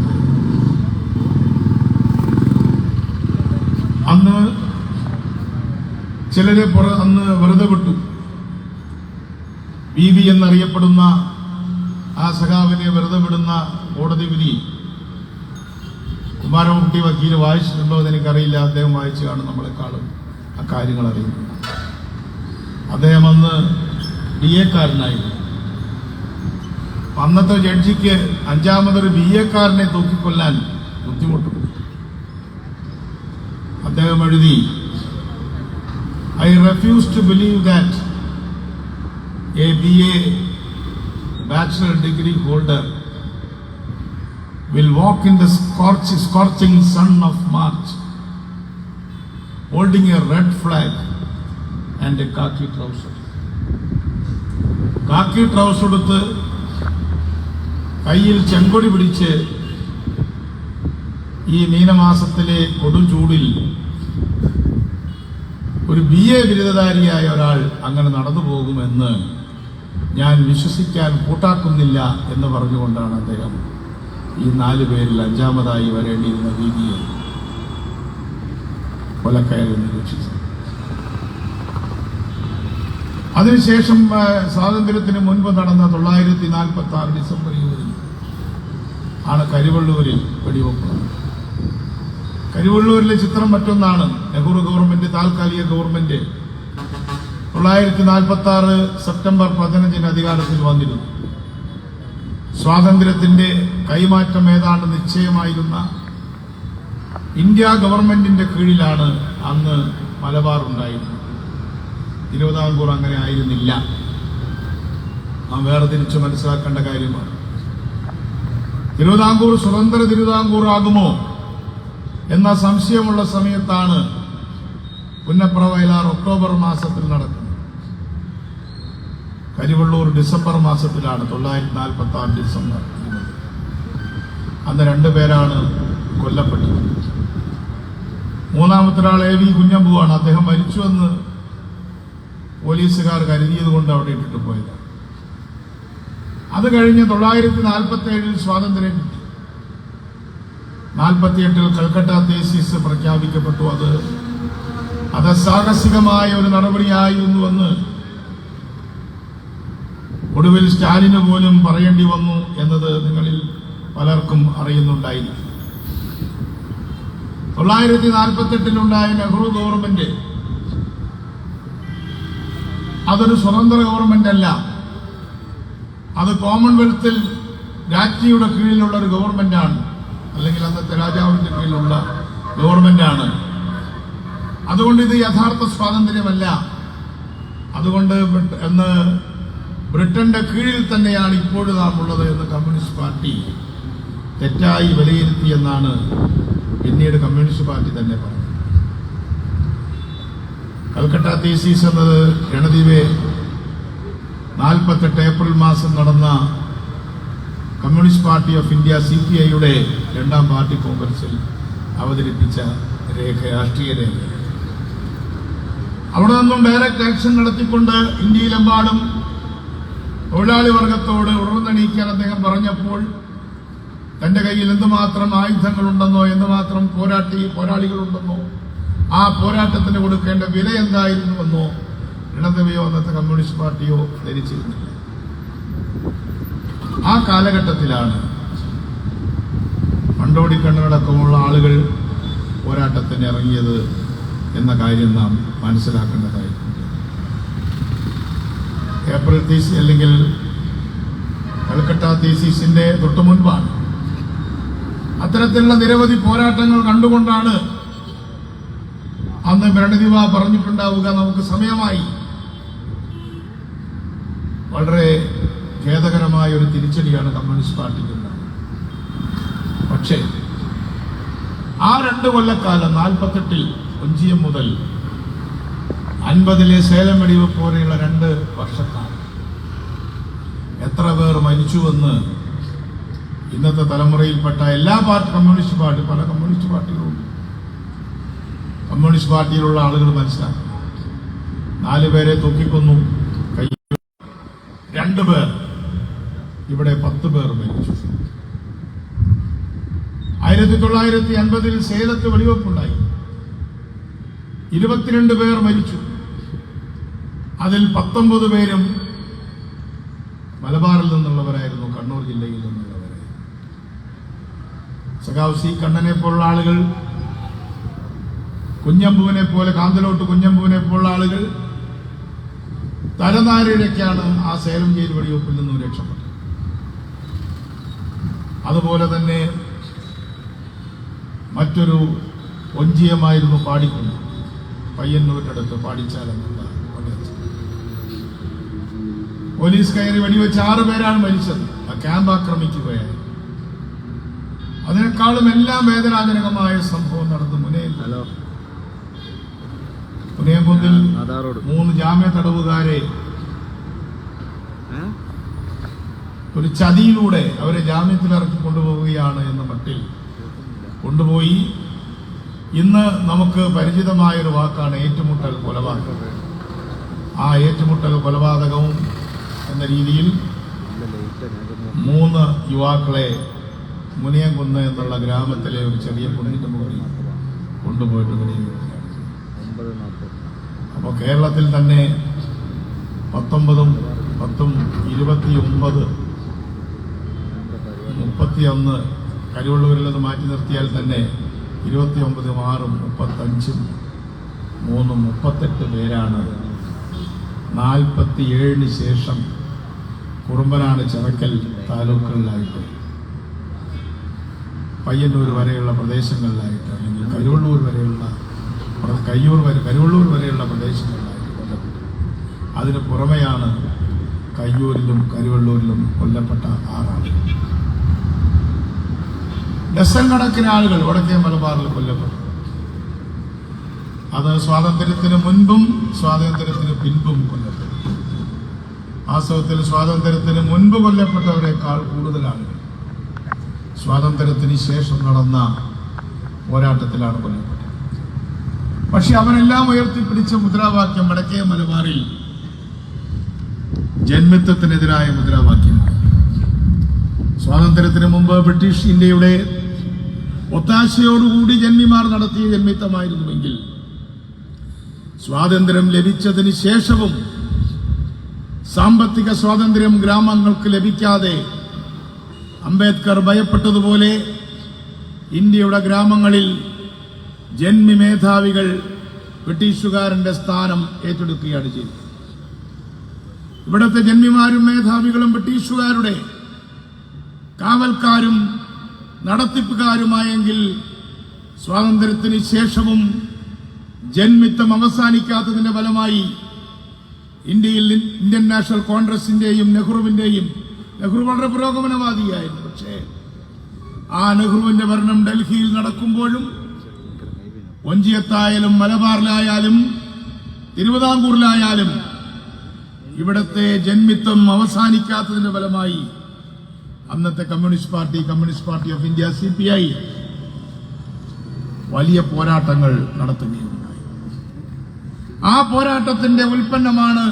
അന്ന് ചിലരെ അന്ന് വെറുതെ വിട്ടു. ബി വി എന്നറിയപ്പെടുന്ന ആ സഖാവിനെ വെറുതെ വിടുന്ന കോടതി വിധി കുമാരൻകുട്ടി വക്കീൽ വായിച്ചിട്ടുണ്ടോ എന്ന് എനിക്കറിയില്ല. അദ്ദേഹം വായിച്ചു കാണും നമ്മളെക്കാളും ആ കാര്യങ്ങൾ അറിയുന്നു. അദ്ദേഹം അന്ന് BA-കാരനായിരുന്നു. അന്നത്തെ ജഡ്ജിക്ക് 5ാമതൊരു BA-കാരനെ തൂക്കിക്കൊല്ലാൻ ബുദ്ധിമുട്ടു. അദ്ദേഹം എഴുതി, I refuse to believe that a BA bachelor degree holder will walk in the scorching sun of March holding a red flag and a khaki trouser. Khaki trouser എടുത്ത് കയ്യിൽ ചെങ്കൊടി പിടിച്ച് ഈ മീനമാസത്തിലെ കൊടുചൂടിൽ ഒരു BA ബിരുദധാരിയായ ഒരാൾ അങ്ങനെ നടന്നു പോകുമെന്ന് ഞാൻ വിശ്വസിക്കാൻ കൂട്ടാക്കുന്നില്ല എന്ന് പറഞ്ഞുകൊണ്ടാണ് അദ്ദേഹം ഈ 4 പേരിൽ 5ാമതായി വരേണ്ടിയിരുന്ന രീതിയെ കൊലക്കയറി നിരീക്ഷിച്ചത്. അതിനുശേഷം സ്വാതന്ത്ര്യത്തിന് മുൻപ് നടന്ന 1946 ഡിസംബർ 20 ആണ് കരിവള്ളൂരിൽ വെടിവെപ്പ്. കരിവള്ളൂരിലെ ചിത്രം മറ്റൊന്നാണ്. നെഹ്റു ഗവൺമെന്റ്, താൽക്കാലിക ഗവൺമെന്റ് 1946 സെപ്റ്റംബർ 15 അധികാരത്തിൽ വന്നിരുന്നു. സ്വാതന്ത്ര്യത്തിന്റെ കൈമാറ്റം ഏതാണ്ട് നിശ്ചയമായിരുന്ന ഇന്ത്യ ഗവൺമെന്റിന്റെ കീഴിലാണ് അന്ന് മലബാർ ഉണ്ടായിരുന്നത്. തിരുവിതാംകൂർ അങ്ങനെ ആയിരുന്നില്ല. നാം വേർതിരിച്ച് മനസ്സിലാക്കേണ്ട കാര്യമാണ്. തിരുവിതാംകൂർ സ്വതന്ത്ര തിരുവിതാംകൂർ ആകുമോ എന്ന സംശയമുള്ള സമയത്താണ് പുന്നപ്ര വയലാർ ഒക്ടോബർ മാസത്തിൽ നടക്കുന്നത്. കരിവള്ളൂർ ഡിസംബർ മാസത്തിലാണ് 1946 ഡിസംബർ 20. അന്ന് 2 പേരാണ് കൊല്ലപ്പെട്ടത്. മൂന്നാമത്തെ ഒരാൾ A.V. കുഞ്ഞമ്പുവാണ്. അദ്ദേഹം മരിച്ചുവെന്ന് പോലീസുകാർ കരുതിയത് കൊണ്ട് അവിടെ ഇട്ടിട്ട് പോയതാണ്. അത് കഴിഞ്ഞ് 1947 സ്വാതന്ത്ര്യം കിട്ടി. 48 കൽക്കട്ട തേസിസ് പ്രഖ്യാപിക്കപ്പെട്ടു. അത് സാഹസികമായ ഒരു നടപടിയായിരുന്നുവെന്ന് ഒടുവിൽ സ്റ്റാലിന് പോലും പറയേണ്ടി വന്നു എന്നത് നിങ്ങളിൽ പലർക്കും അറിയുന്നുണ്ടായിരുന്നു. 1948 നെഹ്റു ഗവൺമെന്റ് അതൊരു സ്വതന്ത്ര ഗവൺമെന്റ് അല്ല. അത് കോമൺവെൽത്തിൽ രാജ്ഞിയുടെ കീഴിലുള്ള ഒരു ഗവൺമെന്റാണ്, അല്ലെങ്കിൽ അന്നത്തെ രാജാവിന്റെ കീഴിലുള്ള ഗവൺമെന്റാണ്. അതുകൊണ്ട് ഇത് യഥാർത്ഥ സ്വാതന്ത്ര്യമല്ല. അതുകൊണ്ട് ബ്രിട്ടന്റെ കീഴിൽ തന്നെയാണ് ഇപ്പോഴും നാം ഉള്ളത് എന്ന് കമ്മ്യൂണിസ്റ്റ് പാർട്ടി തെറ്റായി വിലയിരുത്തിയെന്നാണ് പിന്നീട് കമ്മ്യൂണിസ്റ്റ് പാർട്ടി തന്നെ പറഞ്ഞു. കൽക്കട്ട തേസീസ് എന്നത് ഗണദീപെ 48 ഏപ്രിൽ മാസം നടന്ന കമ്മ്യൂണിസ്റ്റ് പാർട്ടി ഓഫ് ഇന്ത്യ CPIയുടെ 2ാം പാർട്ടി കോൺഗ്രസിൽ അവതരിപ്പിച്ച രാഷ്ട്രീയ രേഖ. അവിടെ നിന്നും ഡയറക്റ്റ് ആക്ഷൻ നടത്തിക്കൊണ്ട് ഇന്ത്യയിലെമ്പാടും തൊഴിലാളി വർഗത്തോട് ഉണർന്നെണീക്കാൻ അദ്ദേഹം പറഞ്ഞപ്പോൾ തന്റെ കയ്യിൽ എന്തുമാത്രം ആയുധങ്ങളുണ്ടെന്നോ എന്തുമാത്രം പോരാളികളുണ്ടെന്നോ ആ പോരാട്ടത്തിന് കൊടുക്കേണ്ട വില എന്തായിരുന്നുവെന്നോ ഇടതുവയോ അന്നത്തെ കമ്മ്യൂണിസ്റ്റ് പാർട്ടിയോ ധരിച്ചിരുന്നില്ല. ആ കാലഘട്ടത്തിലാണ് മണ്ടോടിക്കണ്ണടക്കമുള്ള ആളുകൾ പോരാട്ടത്തിന് ഇറങ്ങിയത് എന്ന കാര്യം നാം മനസ്സിലാക്കേണ്ടതായിട്ടുണ്ട്. ഏപ്രിൽ തീസി അല്ലെങ്കിൽ കൽക്കട്ട തീസീസിന്റെ തൊട്ടു മുൻപാണ്. അത്തരത്തിലുള്ള നിരവധി പോരാട്ടങ്ങൾ കണ്ടുകൊണ്ടാണ് അന്ന് ഭരണദിവ പറഞ്ഞിട്ടുണ്ടാവുക, നമുക്ക് സമയമായി. വളരെ ഖേദകരമായ ഒരു തിരിച്ചടിയാണ് കമ്മ്യൂണിസ്റ്റ് പാർട്ടിക്കുണ്ടായത്. പക്ഷേ ആ 2 കൊല്ലക്കാലം 48 ഒഞ്ചിയം മുതൽ 50 സേലം വെടിവെപ്പ് പോലെയുള്ള 2 വർഷക്കാലം എത്ര പേർ മരിച്ചുവെന്ന് ഇന്നത്തെ തലമുറയിൽപ്പെട്ട എല്ലാ കമ്മ്യൂണിസ്റ്റ് പാർട്ടി പല കമ്മ്യൂണിസ്റ്റ് പാർട്ടികളുണ്ട്. കമ്മ്യൂണിസ്റ്റ് പാർട്ടിയിലുള്ള ആളുകൾ മനസ്സിലാക്കും. 4 പേരെ തൂക്കിക്കൊന്നു, 2 പേർ, ഇവിടെ 10 പേർ മരിച്ചു. 1950 സേലത്ത് വെടിവെപ്പുണ്ടായി, 22 പേർ മരിച്ചു. അതിൽ 19 പേരും മലബാറിൽ നിന്നുള്ളവരായിരുന്നു, കണ്ണൂർ ജില്ലയിൽ നിന്നുള്ളവരായിരുന്നു. സഖാവ് C. കണ്ണനെ പോലുള്ള ആളുകൾ, കുഞ്ഞമ്പുവിനെ പോലെ കാന്തലോട്ട് കുഞ്ഞമ്പുവിനെ പോലുള്ള ആളുകൾ തലനാരിഴയ്ക്കാണ് ആ സേലം ജയിൽ വെടിവെപ്പിൽ നിന്നും രക്ഷപ്പെട്ടത്. അതുപോലെ തന്നെ മറ്റൊരു ഒഞ്ചിയമായിരുന്നു പാടിക്കുന്ന്, പയ്യന്നൂരിനടുത്ത് പാടിച്ചാലെന്നുള്ള പോലീസ് കയറി വെടിവെച്ച് 6 പേരാണ് മരിച്ചത്. ആ ക്യാമ്പ് ആക്രമിക്കുകയായി. അതിനേക്കാളും എല്ലാം വേദനാജനകമായ സംഭവം നടന്നു മുനയംകുന്നിൽ 3 ജാമ്യ തടവുകാരെ ഒരു ചതിയിലൂടെ അവരെ ജാമ്യത്തിലിറക്കി കൊണ്ടുപോവുകയാണ് എന്ന മട്ടിൽ കൊണ്ടുപോയി. ഇന്ന് നമുക്ക് പരിചിതമായൊരു വാക്കാണ് ഏറ്റുമുട്ടൽ കൊലപാതകം. ആ ഏറ്റുമുട്ടൽ കൊലപാതകവും എന്ന രീതിയിൽ 3 യുവാക്കളെ മുനിയംകുന്ന് എന്നുള്ള ഗ്രാമത്തിലെ ഒരു ചെറിയ കുന്നിന്റെ മുകളിൽ കൊണ്ടുപോയിട്ട് കഴിയുകയാണ്. അപ്പോൾ കേരളത്തിൽ തന്നെ 19, 10, 29, 31 കരിവള്ളൂരിൽ നിന്ന് മാറ്റി നിർത്തിയാൽ തന്നെ 29, 6, 35, 3, 38 പേരാണ് 47 ശേഷം കുറുമ്പനാട്, ചിറക്കൽ താലൂക്കുകളിലായിട്ട്, പയ്യന്നൂർ വരെയുള്ള പ്രദേശങ്ങളിലായിട്ട്, അല്ലെങ്കിൽ കരുവള്ളൂർ വരെയുള്ള പ്രദേശങ്ങളിലായിട്ട് കൊല്ലപ്പെട്ടു. അതിന് പുറമെയാണ് കയ്യൂരിലും കരുവള്ളൂരിലും കൊല്ലപ്പെട്ട 6 ആളുകൾ. ഡസൻ കണക്കിന് ആളുകൾ വടക്കേ മലബാറിൽ കൊല്ലപ്പെട്ടു. അത് സ്വാതന്ത്ര്യത്തിന് മുൻപും സ്വാതന്ത്ര്യത്തിന് പിൻപും കൊല്ലപ്പെട്ടു. വാസ്തവത്തിൽ സ്വാതന്ത്ര്യത്തിന് മുൻപ് കൊല്ലപ്പെട്ടവരെക്കാൾ കൂടുതൽ ആളുകൾ സ്വാതന്ത്ര്യത്തിന് ശേഷം നടന്ന പോരാട്ടത്തിലാണ് കൊല്ലപ്പെട്ടത്. പക്ഷെ അവരെല്ലാം ഉയർത്തിപ്പിടിച്ച മുദ്രാവാക്യം വടക്കേ മലബാറിൽ ജന്മിത്വത്തിനെതിരായ മുദ്രാവാക്യമാണ്. സ്വാതന്ത്ര്യത്തിന് മുമ്പ് ബ്രിട്ടീഷ് ഇന്ത്യയുടെ ഒത്താശയോടുകൂടി ജന്മിമാർ നടത്തിയ ജന്മിത്വമായിരുന്നുവെങ്കിൽ സ്വാതന്ത്ര്യം ലഭിച്ചതിന് ശേഷവും സാമ്പത്തിക സ്വാതന്ത്ര്യം ഗ്രാമങ്ങൾക്ക് ലഭിക്കാതെ അംബേദ്കർ ഭയപ്പെട്ടതുപോലെ ഇന്ത്യയുടെ ഗ്രാമങ്ങളിൽ ജന്മി മേധാവികൾ ബ്രിട്ടീഷുകാരന്റെ സ്ഥാനം ഏറ്റെടുക്കുകയാണ് ചെയ്തത്. ഇവിടുത്തെ ജന്മിമാരും മേധാവികളും ബ്രിട്ടീഷുകാരുടെ കാവൽക്കാരും നടത്തിപ്പുകാരുമായെങ്കിൽ സ്വാതന്ത്ര്യത്തിന് ശേഷവും ജന്മിത്വം അവസാനിക്കാത്തതിന്റെ ഫലമായി ഇന്ത്യയിൽ ഇന്ത്യൻ നാഷണൽ കോൺഗ്രസിന്റെയും നെഹ്റു വളരെ പുരോഗമനവാദിയായിരുന്നു. പക്ഷേ ആ നെഹ്റുവിന്റെ ഭരണം ഡൽഹിയിൽ നടക്കുമ്പോഴും വഞ്ചിയത്തായാലും മലബാറിലായാലും തിരുവിതാംകൂറിലായാലും ഇവിടത്തെ ജന്മിത്വം അവസാനിക്കാത്തതിന്റെ ഫലമായി അന്നത്തെ communist party of India CPI വലിയ പോരാട്ടങ്ങൾ നടത്തുകയുണ്ടായി. ആ പോരാട്ടത്തിന്റെ ഉൽപ്പന്നമാണ്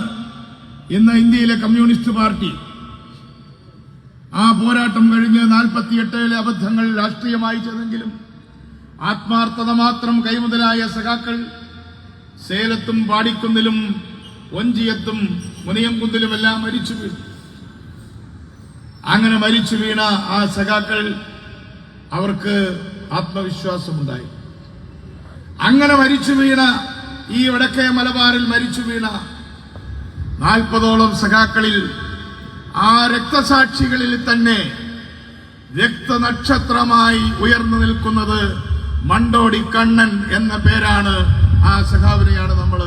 ഇന്ന് ഇന്ത്യയിലെ കമ്മ്യൂണിസ്റ്റ് പാർട്ടി. ആ പോരാട്ടം കഴിഞ്ഞ് 48 അബദ്ധങ്ങൾ രാഷ്ട്രീയമായി ചെയ്തെങ്കിലും ആത്മാർത്ഥത മാത്രം കൈമുതലായ സഖാക്കൾ സേലത്തും പാടിക്കുന്നിലും വഞ്ചിയത്തും മുനിയംകുന്നിലുമെല്ലാം മരിച്ചു വീണു. അങ്ങനെ മരിച്ചു വീണ ആ സഖാക്കൾ അവർക്ക് ആത്മവിശ്വാസമുണ്ടായി. അങ്ങനെ മരിച്ചു വീണ ഈ വടക്കേ മലബാറിൽ മരിച്ചു വീണ 40ഓളം സഖാക്കളിൽ ആ രക്തസാക്ഷികളിൽ തന്നെ രക്തനക്ഷത്രമായി ഉയർന്നു നിൽക്കുന്നത് മണ്ടോടി കണ്ണൻ എന്ന പേരാണ്. ആ സഖാവിനെയാണ് നമ്മൾ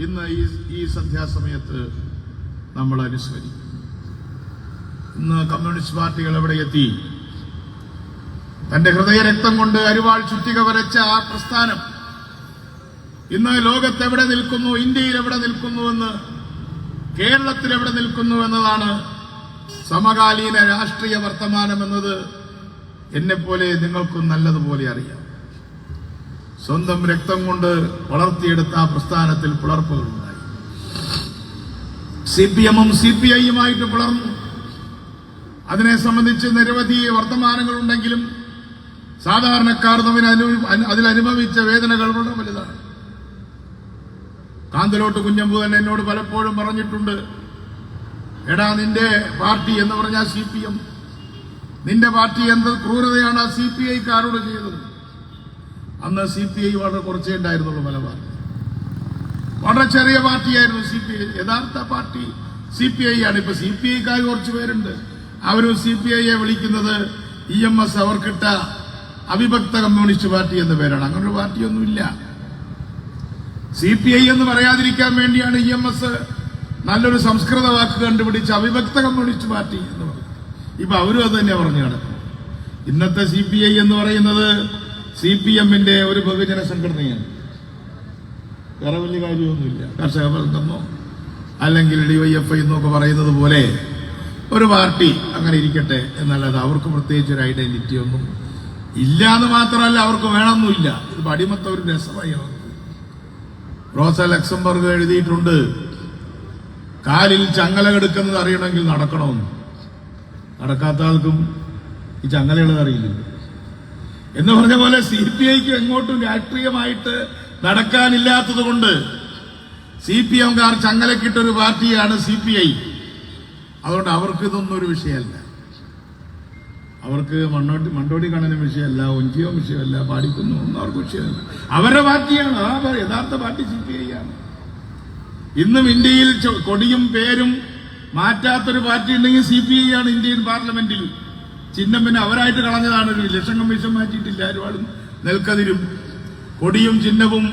ഇന്ന് ഈ സന്ധ്യാസമയത്ത് നമ്മൾ അനുസ്മരിക്കും. ഇന്ന് കമ്മ്യൂണിസ്റ്റ് പാർട്ടികൾ എവിടെ എത്തി? തന്റെ ഹൃദയരക്തം കൊണ്ട് അരിവാൾ ചുറ്റിക വരച്ച ആ പ്രസ്ഥാനം ഇന്ന് ലോകത്ത് എവിടെ നിൽക്കുന്നു, ഇന്ത്യയിൽ എവിടെ നിൽക്കുന്നുവെന്ന്, കേരളത്തിൽ എവിടെ നിൽക്കുന്നു എന്നതാണ് സമകാലീന രാഷ്ട്രീയ വർത്തമാനം എന്നത് എന്നെപ്പോലെ നിങ്ങൾക്കും നല്ലതുപോലെ അറിയാം. സ്വന്തം രക്തം കൊണ്ട് വളർത്തിയെടുത്ത ആ പ്രസ്ഥാനത്തിൽ പിളർപ്പുകളുണ്ടായി. CPM-ഉം CPI-യുമായിട്ട് പിളർന്നു. അതിനെ സംബന്ധിച്ച് നിരവധി വർത്തമാനങ്ങളുണ്ടെങ്കിലും സാധാരണക്കാർ അതിലനുഭവിച്ച വേദനകൾ വളരെ വലുതാണ്. കാന്തലോട്ട് കുഞ്ഞമ്പു തന്നെ എന്നോട് പലപ്പോഴും പറഞ്ഞിട്ടുണ്ട്, എടാ നിന്റെ പാർട്ടി എന്ന് പറഞ്ഞാൽ CPM, നിന്റെ പാർട്ടി എന്ത് ക്രൂരതയാണ് ആ CPI-ക്കാരോട് ചെയ്തത്. അന്ന് CPI വളരെ കുറച്ചേ ഉണ്ടായിരുന്നുള്ളൂ. മലബാർ വളരെ ചെറിയ പാർട്ടിയായിരുന്നു CPI. യഥാർത്ഥ പാർട്ടി CPI ആണ്. ഇപ്പൊ CPI-ക്കാർ കുറച്ച് പേരുണ്ട്, അവരും CPI-യെ വിളിക്കുന്നത് EMS അവർക്കിട്ട അവിഭക്ത കമ്മ്യൂണിസ്റ്റ് പാർട്ടി എന്ന പേരാണ്. അങ്ങനൊരു പാർട്ടിയൊന്നുമില്ല. CPI എന്ന് പറയാതിരിക്കാൻ വേണ്ടിയാണ് EMS നല്ലൊരു സംസ്കൃത വാക്ക് കണ്ടുപിടിച്ച് അവിഭക്ത കമ്മ്യൂണിസ്റ്റ് പാർട്ടി എന്ന് പറഞ്ഞു. ഇപ്പൊ അവരും അത് തന്നെ പറഞ്ഞു നടക്കും. ഇന്നത്തെ CPI എന്ന് പറയുന്നത് CPM-ന്റെ ഒരു ബഹുജന സംഘടനയാണ്. വേറെ വലിയ കാര്യമൊന്നുമില്ല. കർഷക ബന്ധമോ അല്ലെങ്കിൽ DYFI എന്നൊക്കെ പറയുന്നത് പോലെ ഒരു പാർട്ടി അങ്ങനെ ഇരിക്കട്ടെ എന്നല്ലാതെ അവർക്ക് പ്രത്യേകിച്ച് ഒരു ഐഡന്റിറ്റി ഒന്നും ഇല്ല എന്ന് മാത്രമല്ല അവർക്ക് വേണമെന്നില്ല. ഇത് അടിമത്ത ഒരു രസമായി അവർക്ക്. റോസ ലക്സംബർഗ് എഴുതിയിട്ടുണ്ട്, കാലിൽ ചങ്ങല കെടുക്കുന്നത് അറിയണമെങ്കിൽ നടക്കണമെന്ന്. നടക്കാത്ത ആൾക്കും ഈ ചങ്ങലയുള്ളത് അറിയില്ല എന്ന് പറഞ്ഞ പോലെ CPI-ക്ക് എങ്ങോട്ടും രാഷ്ട്രീയമായിട്ട് നടക്കാനില്ലാത്തത് കൊണ്ട് CPM-കാർ ചങ്ങലക്കിട്ടൊരു പാർട്ടിയാണ് CPI. അതുകൊണ്ട് അവർക്ക് ഇതൊന്നും ഒരു വിഷയമല്ല. അവർക്ക് മണ്ടോടി കണ്ണനും വിഷയമല്ല, ഒഞ്ചിയോ വിഷയമല്ല, പാടിക്കുന്നു ഒന്നും അവർക്ക് വിഷയമല്ല. അവരുടെ പാർട്ടിയാണ്. ആ യഥാർത്ഥ പാർട്ടി CPI ആണ്. ഇന്നും ഇന്ത്യയിൽ കൊടിയും പേരും മാറ്റാത്തൊരു പാർട്ടി ഉണ്ടെങ്കിൽ CPI ആണ് ഇന്ത്യൻ പാർലമെന്റിൽ. ചിഹ്നം പിന്നെ അവരായിട്ട് കളഞ്ഞതാണ്. ഒരു ഇലക്ഷൻ കമ്മീഷൻ മാറ്റിയിട്ടില്ല. ഒരുപാടും നെൽക്കതിരും കൊടിയും ചിഹ്നവും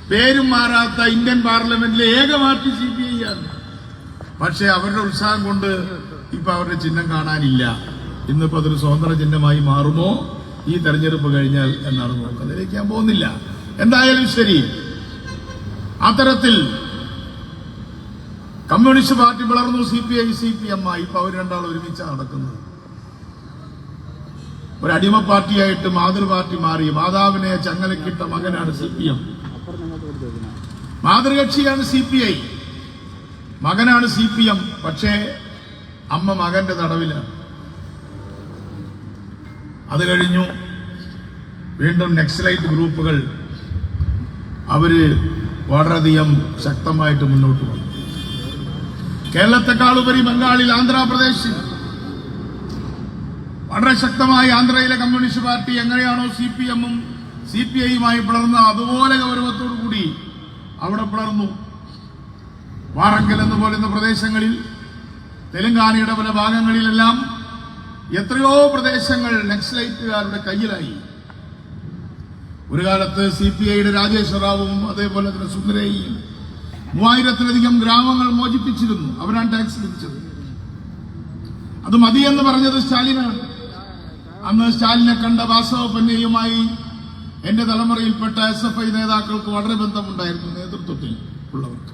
പേരും മാറാത്ത ഇന്ത്യൻ പാർലമെന്റിലെ ഏക പാർട്ടി CPI ആണ്. പക്ഷെ അവരുടെ ഉത്സാഹം കൊണ്ട് ഇപ്പൊ അവരുടെ ചിഹ്നം കാണാനില്ല. ഇന്നിപ്പോ അതൊരു സ്വതന്ത്ര ചിഹ്നമായി മാറുമോ ഈ തെരഞ്ഞെടുപ്പ് കഴിഞ്ഞാൽ എന്നാണ് നോക്കുന്നതിലേക്ക് ഞാൻ പോകുന്നില്ല. എന്തായാലും ശരി, അത്തരത്തിൽ കമ്മ്യൂണിസ്റ്റ് പാർട്ടി വളർന്നു, CPI CPM ആയി. ഇപ്പൊ അവർ രണ്ടാളും ഒരുമിച്ചാണ് നടക്കുന്നത്. ഒരു അടിമ പാർട്ടിയായിട്ട് മാതൃ പാർട്ടി മാറി. മാതാവിനെ ചങ്ങലക്കിട്ട മകനാണ് CPM. മാതൃകക്ഷിയാണ് CPI, മകനാണ് CPM. പക്ഷേ അമ്മ മകന്റെ തടവിലാണ്. അത് കഴിഞ്ഞു വീണ്ടും നക്സലൈറ്റ് ഗ്രൂപ്പുകൾ അവര് വളരെയധികം ശക്തമായിട്ട് മുന്നോട്ട് വന്നു. കേരളത്തെക്കാളുപരി ബംഗാളിൽ, ആന്ധ്രാപ്രദേശിൽ വളരെ ശക്തമായി ആന്ധ്രയിലെ കമ്മ്യൂണിസ്റ്റ് പാർട്ടി എങ്ങനെയാണോ CPM-ഉം CPI-യുമായി പിളർന്ന അതുപോലെ ഗൗരവത്തോടു കൂടി അവിടെ പിളർന്നു. വാറങ്കൽ എന്ന് പറയുന്ന പ്രദേശങ്ങളിൽ, തെലങ്കാനയുടെ പല ഭാഗങ്ങളിലെല്ലാം എത്രയോ പ്രദേശങ്ങൾ നക്സലൈറ്റുകാരുടെ കയ്യിലായി. ഒരു കാലത്ത് CPI-യുടെ രാജേശ്വര റാവുവും അതേപോലെ തന്നെ സുന്ദരയും 3000-ലധികം ഗ്രാമങ്ങൾ മോചിപ്പിച്ചിരുന്നു. അവരാണ് ടാക്സ് ലഭിച്ചത്. അത് മതിയെന്ന് പറഞ്ഞത് സ്റ്റാലിനാണ്. അന്ന് സ്റ്റാലിനെ കണ്ട വാസവ പന്നയുമായി എന്റെ തലമുറയിൽപ്പെട്ട SFI നേതാക്കൾക്ക് വളരെ ബന്ധമുണ്ടായിരുന്നു, നേതൃത്വത്തിൽ ഉള്ളവർക്ക്.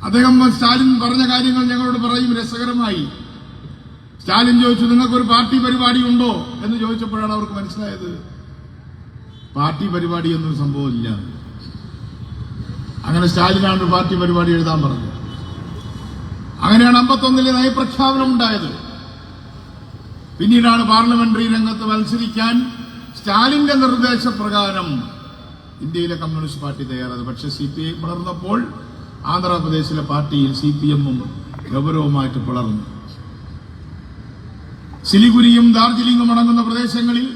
അദ്ദേഹം സ്റ്റാലിൻ പറഞ്ഞ കാര്യങ്ങൾ ഞങ്ങളോട് പറയും രസകരമായി. സ്റ്റാലിൻ ചോദിച്ചു, നിങ്ങൾക്കൊരു പാർട്ടി പരിപാടി ഉണ്ടോ എന്ന് ചോദിച്ചപ്പോഴാണ് അവർക്ക് മനസ്സിലായത് പാർട്ടി പരിപാടി എന്നൊരു സംഭവമില്ല. അങ്ങനെ സ്റ്റാലിനാണ് ഒരു പാർട്ടി പരിപാടി എഴുതാൻ പറഞ്ഞത്. അങ്ങനെയാണ് 51-ലെ നയപ്രഖ്യാപനം ഉണ്ടായത്. പിന്നീടാണ് പാർലമെന്ററി രംഗത്ത് മത്സരിക്കാൻ സ്റ്റാലിന്റെ നിർദ്ദേശപ്രകാരം ഇന്ത്യയിലെ കമ്മ്യൂണിസ്റ്റ് പാർട്ടി തയ്യാറായത്. പക്ഷേ CPI പിളർന്നപ്പോൾ ആന്ധ്രാപ്രദേശിലെ പാർട്ടിയിൽ CPM-ഉം ഗൗരവമായിട്ട് പിളർന്നു. സിലിഗുരിയും ഡാർജിലിംഗും അടങ്ങുന്ന പ്രദേശങ്ങളിൽ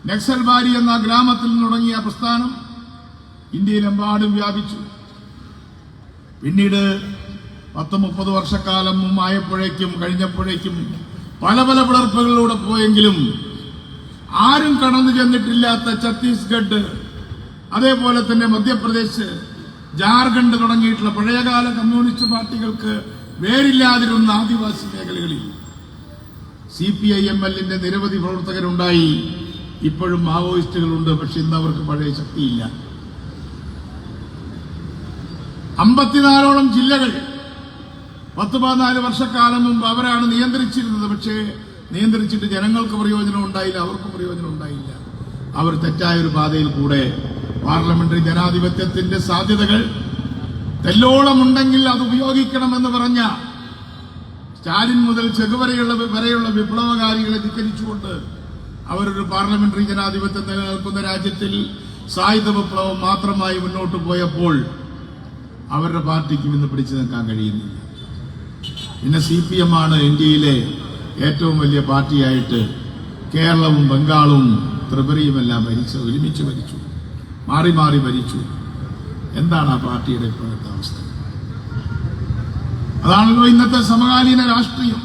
നക്സൽബാരി എന്ന ഗ്രാമത്തിൽ നിന്ന് തുടങ്ങിയ പ്രസ്ഥാനം ഇന്ത്യയിലെമ്പാടും വ്യാപിച്ചു. പിന്നീട് 10-30 വർഷക്കാലം കഴിഞ്ഞപ്പോഴേക്കും പല പല പിളർപ്പുകളിലൂടെ പോയെങ്കിലും ആരും കടന്നു ചെന്നിട്ടില്ലാത്ത ഛത്തീസ്ഗഡ്, അതേപോലെ തന്നെ മധ്യപ്രദേശ്, ജാർഖണ്ഡ് തുടങ്ങിയിട്ടുള്ള പഴയകാല കമ്മ്യൂണിസ്റ്റ് പാർട്ടികൾക്ക് വേരില്ലാതിരുന്ന ആദിവാസി മേഖലകളിൽ CPI-ML-ന്റെ നിരവധി പ്രവർത്തകരുണ്ടായി. ഇപ്പോഴും മാവോയിസ്റ്റുകളുണ്ട്. പക്ഷെ ഇന്ന് അവർക്ക് പഴയ ശക്തിയില്ല. 54ഓളം ജില്ലകൾ 10-14 വർഷക്കാലം മുമ്പ് അവരാണ് നിയന്ത്രിച്ചിരുന്നത്. പക്ഷേ നിയന്ത്രിച്ചിട്ട് ജനങ്ങൾക്ക് പ്രയോജനം ഉണ്ടായില്ല, അവർക്ക് പ്രയോജനം ഉണ്ടായില്ല. അവർ തെറ്റായ ഒരു പാതയിൽ കൂടെ പാർലമെന്ററി ജനാധിപത്യത്തിന്റെ സാധ്യതകൾ തെല്ലോളം ഉണ്ടെങ്കിൽ അത് ഉപയോഗിക്കണമെന്ന് പറഞ്ഞ സ്റ്റാലിൻ മുതൽ വരെയുള്ള വിപ്ലവകാരികളെ ധിക്കരിച്ചുകൊണ്ട് അവരൊരു പാർലമെന്ററി ജനാധിപത്യം നിലനിൽക്കുന്ന രാജ്യത്തിൽ സായുധ വിപ്ലവം മാത്രമായി മുന്നോട്ട് പോയപ്പോൾ അവരുടെ പാർട്ടിക്ക് ഇന്ന് പിടിച്ചു നിൽക്കാൻ കഴിയുന്നില്ല. പിന്നെ CPM-ആണ് ഇന്ത്യയിലെ ഏറ്റവും വലിയ പാർട്ടിയായിട്ട് കേരളവും ബംഗാളും ത്രിപുരയുമെല്ലാം ഒരുമിച്ച് ഭരിച്ചു, മാറി മാറി ഭരിച്ചു. എന്താണ് ആ പാർട്ടിയുടെ ഇപ്പോഴത്തെ അവസ്ഥ? അതാണല്ലോ ഇന്നത്തെ സമകാലീന രാഷ്ട്രീയം.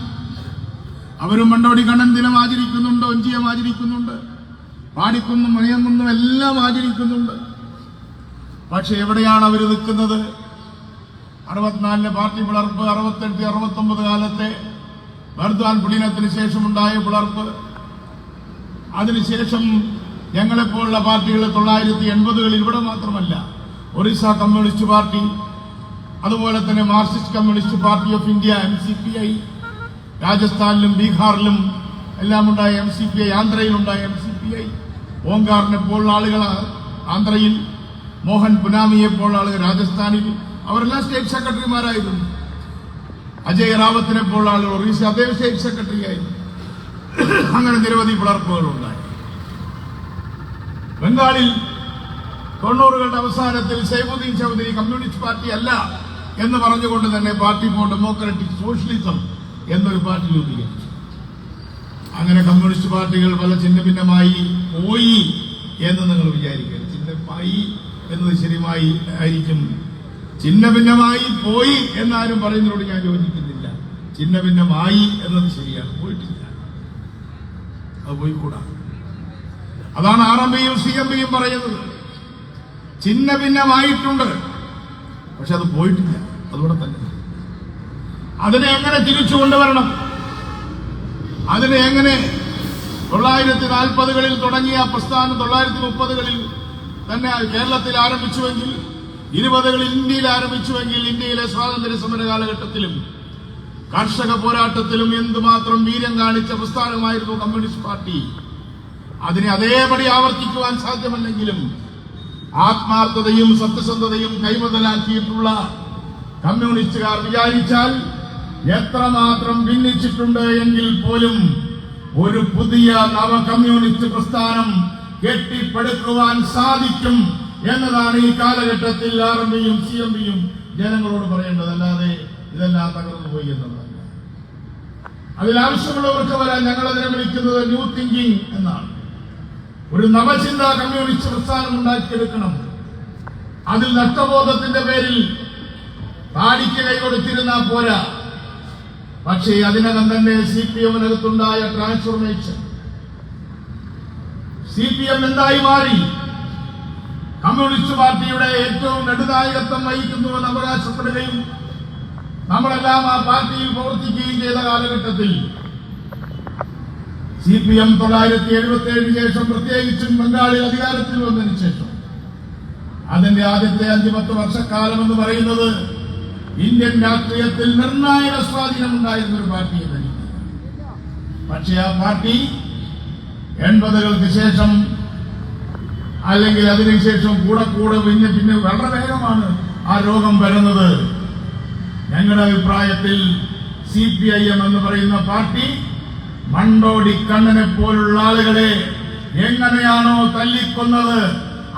അവരും മണ്ടോടി കണ്ണൻ ദിനം ആചരിക്കുന്നുണ്ട്, ഒഞ്ചിയം ആചരിക്കുന്നുണ്ട്, പാടിക്കുന്നും മണിയങ്കുന്നും എല്ലാം ആചരിക്കുന്നുണ്ട്. പക്ഷെ എവിടെയാണ് അവർ നിൽക്കുന്നത്? 64-ലെ പാർട്ടി പിളർപ്പ്, 68-69 കാലത്തെ ബർദ്വാൻ പുടിനത്തിന് ശേഷമുണ്ടായ പിളർപ്പ്, അതിനുശേഷം ഞങ്ങളെപ്പോലുള്ള പാർട്ടികൾ 1980-കളിൽ ഇവിടെ മാത്രമല്ല, ഒറീസ കമ്മ്യൂണിസ്റ്റ് പാർട്ടി, അതുപോലെ തന്നെ Marxist communist party of India MCPI, രാജസ്ഥാനിലും ബീഹാറിലും എല്ലാം ഉണ്ടായ MCPI, ആന്ധ്രയിലുണ്ടായ MCPI, ഓങ്കാറിനെ പോലുള്ള ആളുകൾ ആന്ധ്രയിൽ, മോഹൻ പുനാമിയെ പോലുള്ള ആളുകൾ രാജസ്ഥാനിൽ, അവരെല്ലാം സ്റ്റേറ്റ് സെക്രട്ടറിമാരായിരുന്നു. അജയ് റാവത്തിനെ പോലുള്ള ആളുകൾ ഒറീസ അദ്ദേഹം സ്റ്റേറ്റ് സെക്രട്ടറി ആയിരുന്നു. അങ്ങനെ നിരവധി പിളർപ്പുകളുണ്ടായി. ബംഗാളിൽ 90-കളുടെ അവസാനത്തിൽ സൈഫുദ്ദീൻ ചൗധരി കമ്മ്യൂണിസ്റ്റ് പാർട്ടി അല്ല എന്ന് പറഞ്ഞുകൊണ്ട് തന്നെ പാർട്ടി ഫോർ ഡെമോക്രാറ്റിക് സോഷ്യലിസം എന്നൊരു പാർട്ടി രൂപീകരിച്ചു. അങ്ങനെ കമ്മ്യൂണിസ്റ്റ് പാർട്ടികൾ പല ഛിന്ന ഭിന്നമായി പോയി എന്ന് നിങ്ങൾ വിചാരിക്കരുത്. ഛിന്നമായി എന്നത് ശരിയായി ആയിരിക്കും ചിഹ്ന ഭിന്നമായി പോയി എന്നാരും പറയുന്നതോട് ഞാൻ യോജിക്കുന്നില്ല. ചിഹ്ന ഭിന്നമായി എന്നത് ശരിയാണ്, പോയിട്ടില്ല. അത് പോയിക്കൂടാ. അതാണ് RMPയും CMPയും പറയുന്നത്. ചിഹ്ന ഭിന്നമായിട്ടുണ്ട്, പക്ഷെ അത് പോയിട്ടില്ല, അതുകൂടെ തന്നെ. അതിനെ എങ്ങനെ തിരിച്ചു കൊണ്ടുവരണം? അതിനെ എങ്ങനെ 1940കളിൽ തുടങ്ങിയ പ്രസ്ഥാനം 1930കളിൽ തന്നെ കേരളത്തിൽ ആരംഭിച്ചുവെങ്കിൽ, 20കളിൽ ഇന്ത്യയിൽ ആരംഭിച്ചുവെങ്കിൽ, ഇന്ത്യയിലെ സ്വാതന്ത്ര്യ സമര കാലഘട്ടത്തിലും കർഷക പോരാട്ടത്തിലും എന്തുമാത്രം വീര്യം കാണിച്ച പ്രസ്ഥാനമായിരുന്നു കമ്മ്യൂണിസ്റ്റ് പാർട്ടി. അതിനെ അതേപടി ആവർത്തിക്കുവാൻ സാധ്യമല്ലെങ്കിലും ആത്മാർത്ഥതയും സത്യസന്ധതയും കൈമുതലാക്കിയിട്ടുള്ള കമ്മ്യൂണിസ്റ്റുകാർ വിചാരിച്ചാൽ എത്രമാത്രം ഭിന്നിച്ചിട്ടുണ്ട് എങ്കിൽ പോലും ഒരു പുതിയ നവ കമ്മ്യൂണിസ്റ്റ് പ്രസ്ഥാനം കെട്ടിപ്പടുക്കുവാൻ സാധിക്കും എന്നതാണ് ഈ കാലഘട്ടത്തിൽ RMPയും CMPയും ജനങ്ങളോട് പറയേണ്ടത്. അല്ലാതെ ഇതെല്ലാം തകർന്നു പോയി എന്നുള്ളതല്ല. അതിലാവശ്യമുള്ളവർക്ക് വരാൻ ഞങ്ങളതിനെ വിളിക്കുന്നത് ന്യൂ തിങ്കിങ് എന്നാണ്. ഒരു നവചിന്ത കമ്മ്യൂണിസ്റ്റ് പ്രസ്ഥാനം ഉണ്ടാക്കിയെടുക്കണം. അതിൽ നഷ്ടബോധത്തിന്റെ പേരിൽ താടിക്ക് കൈ കൊടുത്തിരുന്നാൽ പോരാ. പക്ഷേ അതിനകം തന്നെ CPMനകത്തുണ്ടായ ട്രാൻസ്ഫോർമേഷൻ, CPM എന്തായി മാറി, കമ്മ്യൂണിസ്റ്റ് പാർട്ടിയുടെ ഏറ്റവും നെടുനായകത്വം വഹിക്കുന്നുവെന്ന് അവകാശപ്പെടുകയും നമ്മളെല്ലാം ആ പാർട്ടിയിൽ പ്രവർത്തിക്കുകയും ചെയ്ത കാലഘട്ടത്തിൽ CPM 1977 ശേഷം, പ്രത്യേകിച്ചും ബംഗാളിൽ അധികാരത്തിൽ വന്നതിന് ശേഷം അതിന്റെ ആദ്യത്തെ 5-10 വർഷക്കാലം എന്ന് പറയുന്നത് ഇന്ത്യൻ രാഷ്ട്രീയത്തിൽ നിർണായക സ്വാധീനമുണ്ടായിരുന്ന ഒരു പാർട്ടി എന്ന്. പക്ഷേ ആ പാർട്ടി 80കൾക്ക് ശേഷം അല്ലെങ്കിൽ അതിനുശേഷം കൂടെ പിന്നെ വളരെ വേഗമാണ് ആ രോഗം വരുന്നത്. ഞങ്ങളുടെ അഭിപ്രായത്തിൽ CPIM എന്ന് പറയുന്ന പാർട്ടി മണ്ടോടി കണ്ണനെ പോലുള്ള ആളുകളെ എങ്ങനെയാണോ തല്ലിക്കൊന്നത്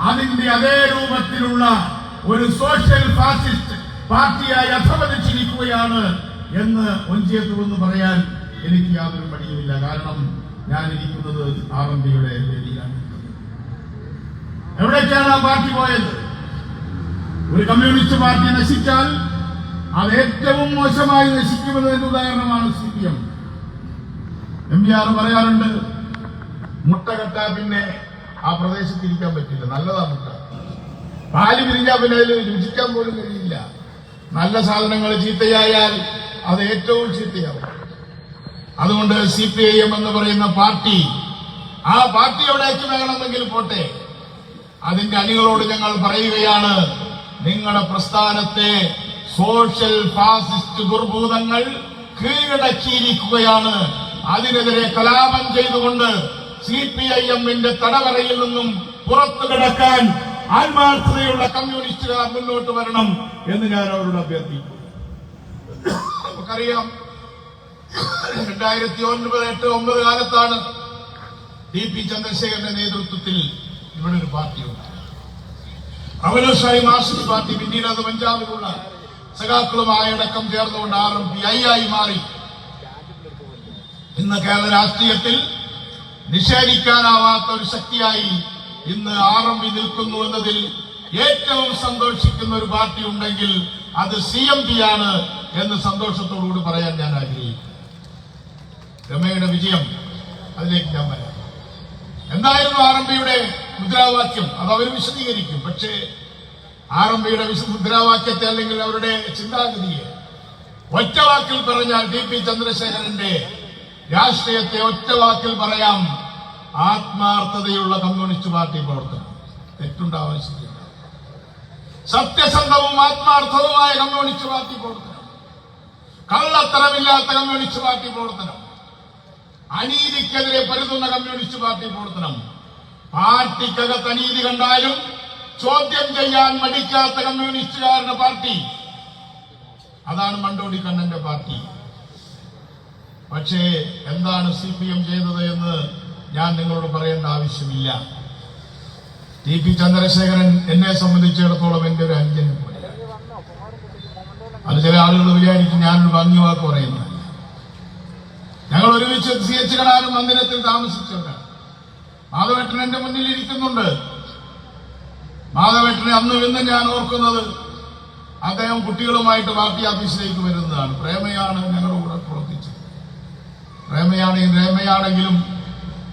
അതിന്റെ അതേ രൂപത്തിലുള്ള ഒരു സോഷ്യൽ ഫാസിസ്റ്റ് പാർട്ടിയായി അധപതിച്ചിരിക്കുകയാണ് എന്ന് ഒഞ്ചിയത്ത് എന്ന് പറയാൻ എനിക്ക് യാതൊരു മടിയുമില്ല. കാരണം ഞാൻ ഇരിക്കുന്നത് RMPയുടെ വേദിയിലാണ്. എവിടേക്കാണ് ആ പാർട്ടി പോയത്? ഒരു കമ്മ്യൂണിസ്റ്റ് പാർട്ടി നശിച്ചാൽ അത് ഏറ്റവും മോശമായി നശിക്കുമെന്നതിന്റെ ഉദാഹരണമാണ് CPM. MBR പറയാറുണ്ട്, മുട്ട കെട്ടാ പിന്നെ ആ പ്രദേശത്ത് ഇരിക്കാൻ പറ്റില്ല. നല്ലതാ മുട്ട. പാല് പിരിഞ്ഞാൽ പിന്നെ അതിൽ രുചിക്കാൻ പോലും കഴിയില്ല. നല്ല സാധനങ്ങൾ ചീത്തയായാൽ അത് ഏറ്റവും ചീത്തയാവും. അതുകൊണ്ട് CPIM എന്ന് പറയുന്ന പാർട്ടി, ആ പാർട്ടി എവിടേക്ക് വേണമെങ്കിൽ പോട്ടെ, അതിന്റെ അണികളോട് ഞങ്ങൾ പറയുകയാണ്, നിങ്ങളുടെ പ്രസ്ഥാനത്തെ സോഷ്യൽ ഫാസിസ്റ്റ് ദുർഭൂതങ്ങൾ കീഴടക്കിയിരിക്കുകയാണ്. അതിനെതിരെ കലാപം ചെയ്തുകൊണ്ട് CPIMന്റെ തടവറയിൽ നിന്നും പുറത്തു കിടക്കാൻ ആത്മാർത്ഥതയുള്ള കമ്മ്യൂണിസ്റ്റുകാർ മുന്നോട്ട് വരണം എന്ന് ഞാൻ അവരോട് അഭ്യർത്ഥിക്കുന്നു. നമുക്കറിയാം, 2009-8-9 കാലത്താണ് DP ചന്ദ്രശേഖരന്റെ നേതൃത്വത്തിൽ ഇവിടെ ഒരു പാർട്ടി ഉണ്ടായി. Revolutionary Marxist party. പിന്നീട് അത് പഞ്ചാബിലുള്ള സഖാക്കളുമായി അടക്കം ചേർന്നുകൊണ്ട് RMPI ആയി മാറി. ഇന്ന് കേരള രാഷ്ട്രീയത്തിൽ നിഷേധിക്കാനാവാത്ത ഒരു ശക്തിയായി ഇന്ന് RMP നിൽക്കുന്നു എന്നതിൽ ഏറ്റവും സന്തോഷിക്കുന്ന ഒരു പാർട്ടി ഉണ്ടെങ്കിൽ അത് CMP ആണ് എന്ന് സന്തോഷത്തോടുകൂടി പറയാൻ ഞാൻ ആഗ്രഹിക്കുന്നു. രമയുടെ വിജയം, അതിലേക്ക് ഞാൻ വരാം. എന്തായിരുന്നു RMPയുടെ മുദ്രാവാക്യം? അത് അവർ വിശദീകരിക്കും. പക്ഷേ RMPയുടെ മുദ്രാവാക്യത്തെ അല്ലെങ്കിൽ അവരുടെ ചിന്താഗതിയെ ഒറ്റവാക്കിൽ പറഞ്ഞാൽ, DP ചന്ദ്രശേഖരന്റെ രാഷ്ട്രീയത്തെ ഒറ്റവാക്കിൽ പറയാം, ആത്മാർത്ഥതയുള്ള കമ്മ്യൂണിസ്റ്റ് പാർട്ടി പ്രവർത്തനം. തെറ്റുണ്ടാവാൻ ശരിയല്ല. സത്യസന്ധവും ആത്മാർത്ഥവുമായ കമ്മ്യൂണിസ്റ്റ് പാർട്ടി പ്രവർത്തനം, കള്ളത്തരമില്ലാത്ത കമ്മ്യൂണിസ്റ്റ് പാർട്ടി പ്രവർത്തനം, അനീതിക്കെതിരെ പരുതുന്ന കമ്മ്യൂണിസ്റ്റ് പാർട്ടി പ്രവർത്തനം, പാർട്ടിക്കകത്ത് അനീതി കണ്ടാലും ചോദ്യം ചെയ്യാൻ മടിക്കാത്ത കമ്മ്യൂണിസ്റ്റുകാരുടെ പാർട്ടി, അതാണ് മണ്ടോടി കണ്ണന്റെ പാർട്ടി. പക്ഷേ എന്താണ് CPM ചെയ്തത് എന്ന് ഞാൻ നിങ്ങളോട് പറയേണ്ട ആവശ്യമില്ല. TP ചന്ദ്രശേഖരൻ എന്നെ സംബന്ധിച്ചിടത്തോളം എന്റെ ഒരു അനുജനെ പോലെയാണ്. അത് ചില ആളുകൾ വിചാരിക്കും ഞാനൊരു ഭംഗി വാക്ക് പറയുന്നതല്ല. ഞങ്ങൾ ഒരുമിച്ച് CH കടാനം മന്ദിരത്തിൽ താമസിച്ചവരാണ്. മാധവേട്ടൻ എന്റെ മുന്നിൽ ഇരിക്കുന്നുണ്ട്. മാധവേട്ടനെ അന്ന് ഇന്ന് ഞാൻ ഓർക്കുന്നത് അദ്ദേഹം കുട്ടികളുമായിട്ട് പാർട്ടി ഓഫീസിലേക്ക് വരുന്നതാണ്. പ്രേമയാണ് ഞങ്ങളുടെ കൂടെ പ്രവർത്തിച്ചത്. രേമയാണെങ്കിലും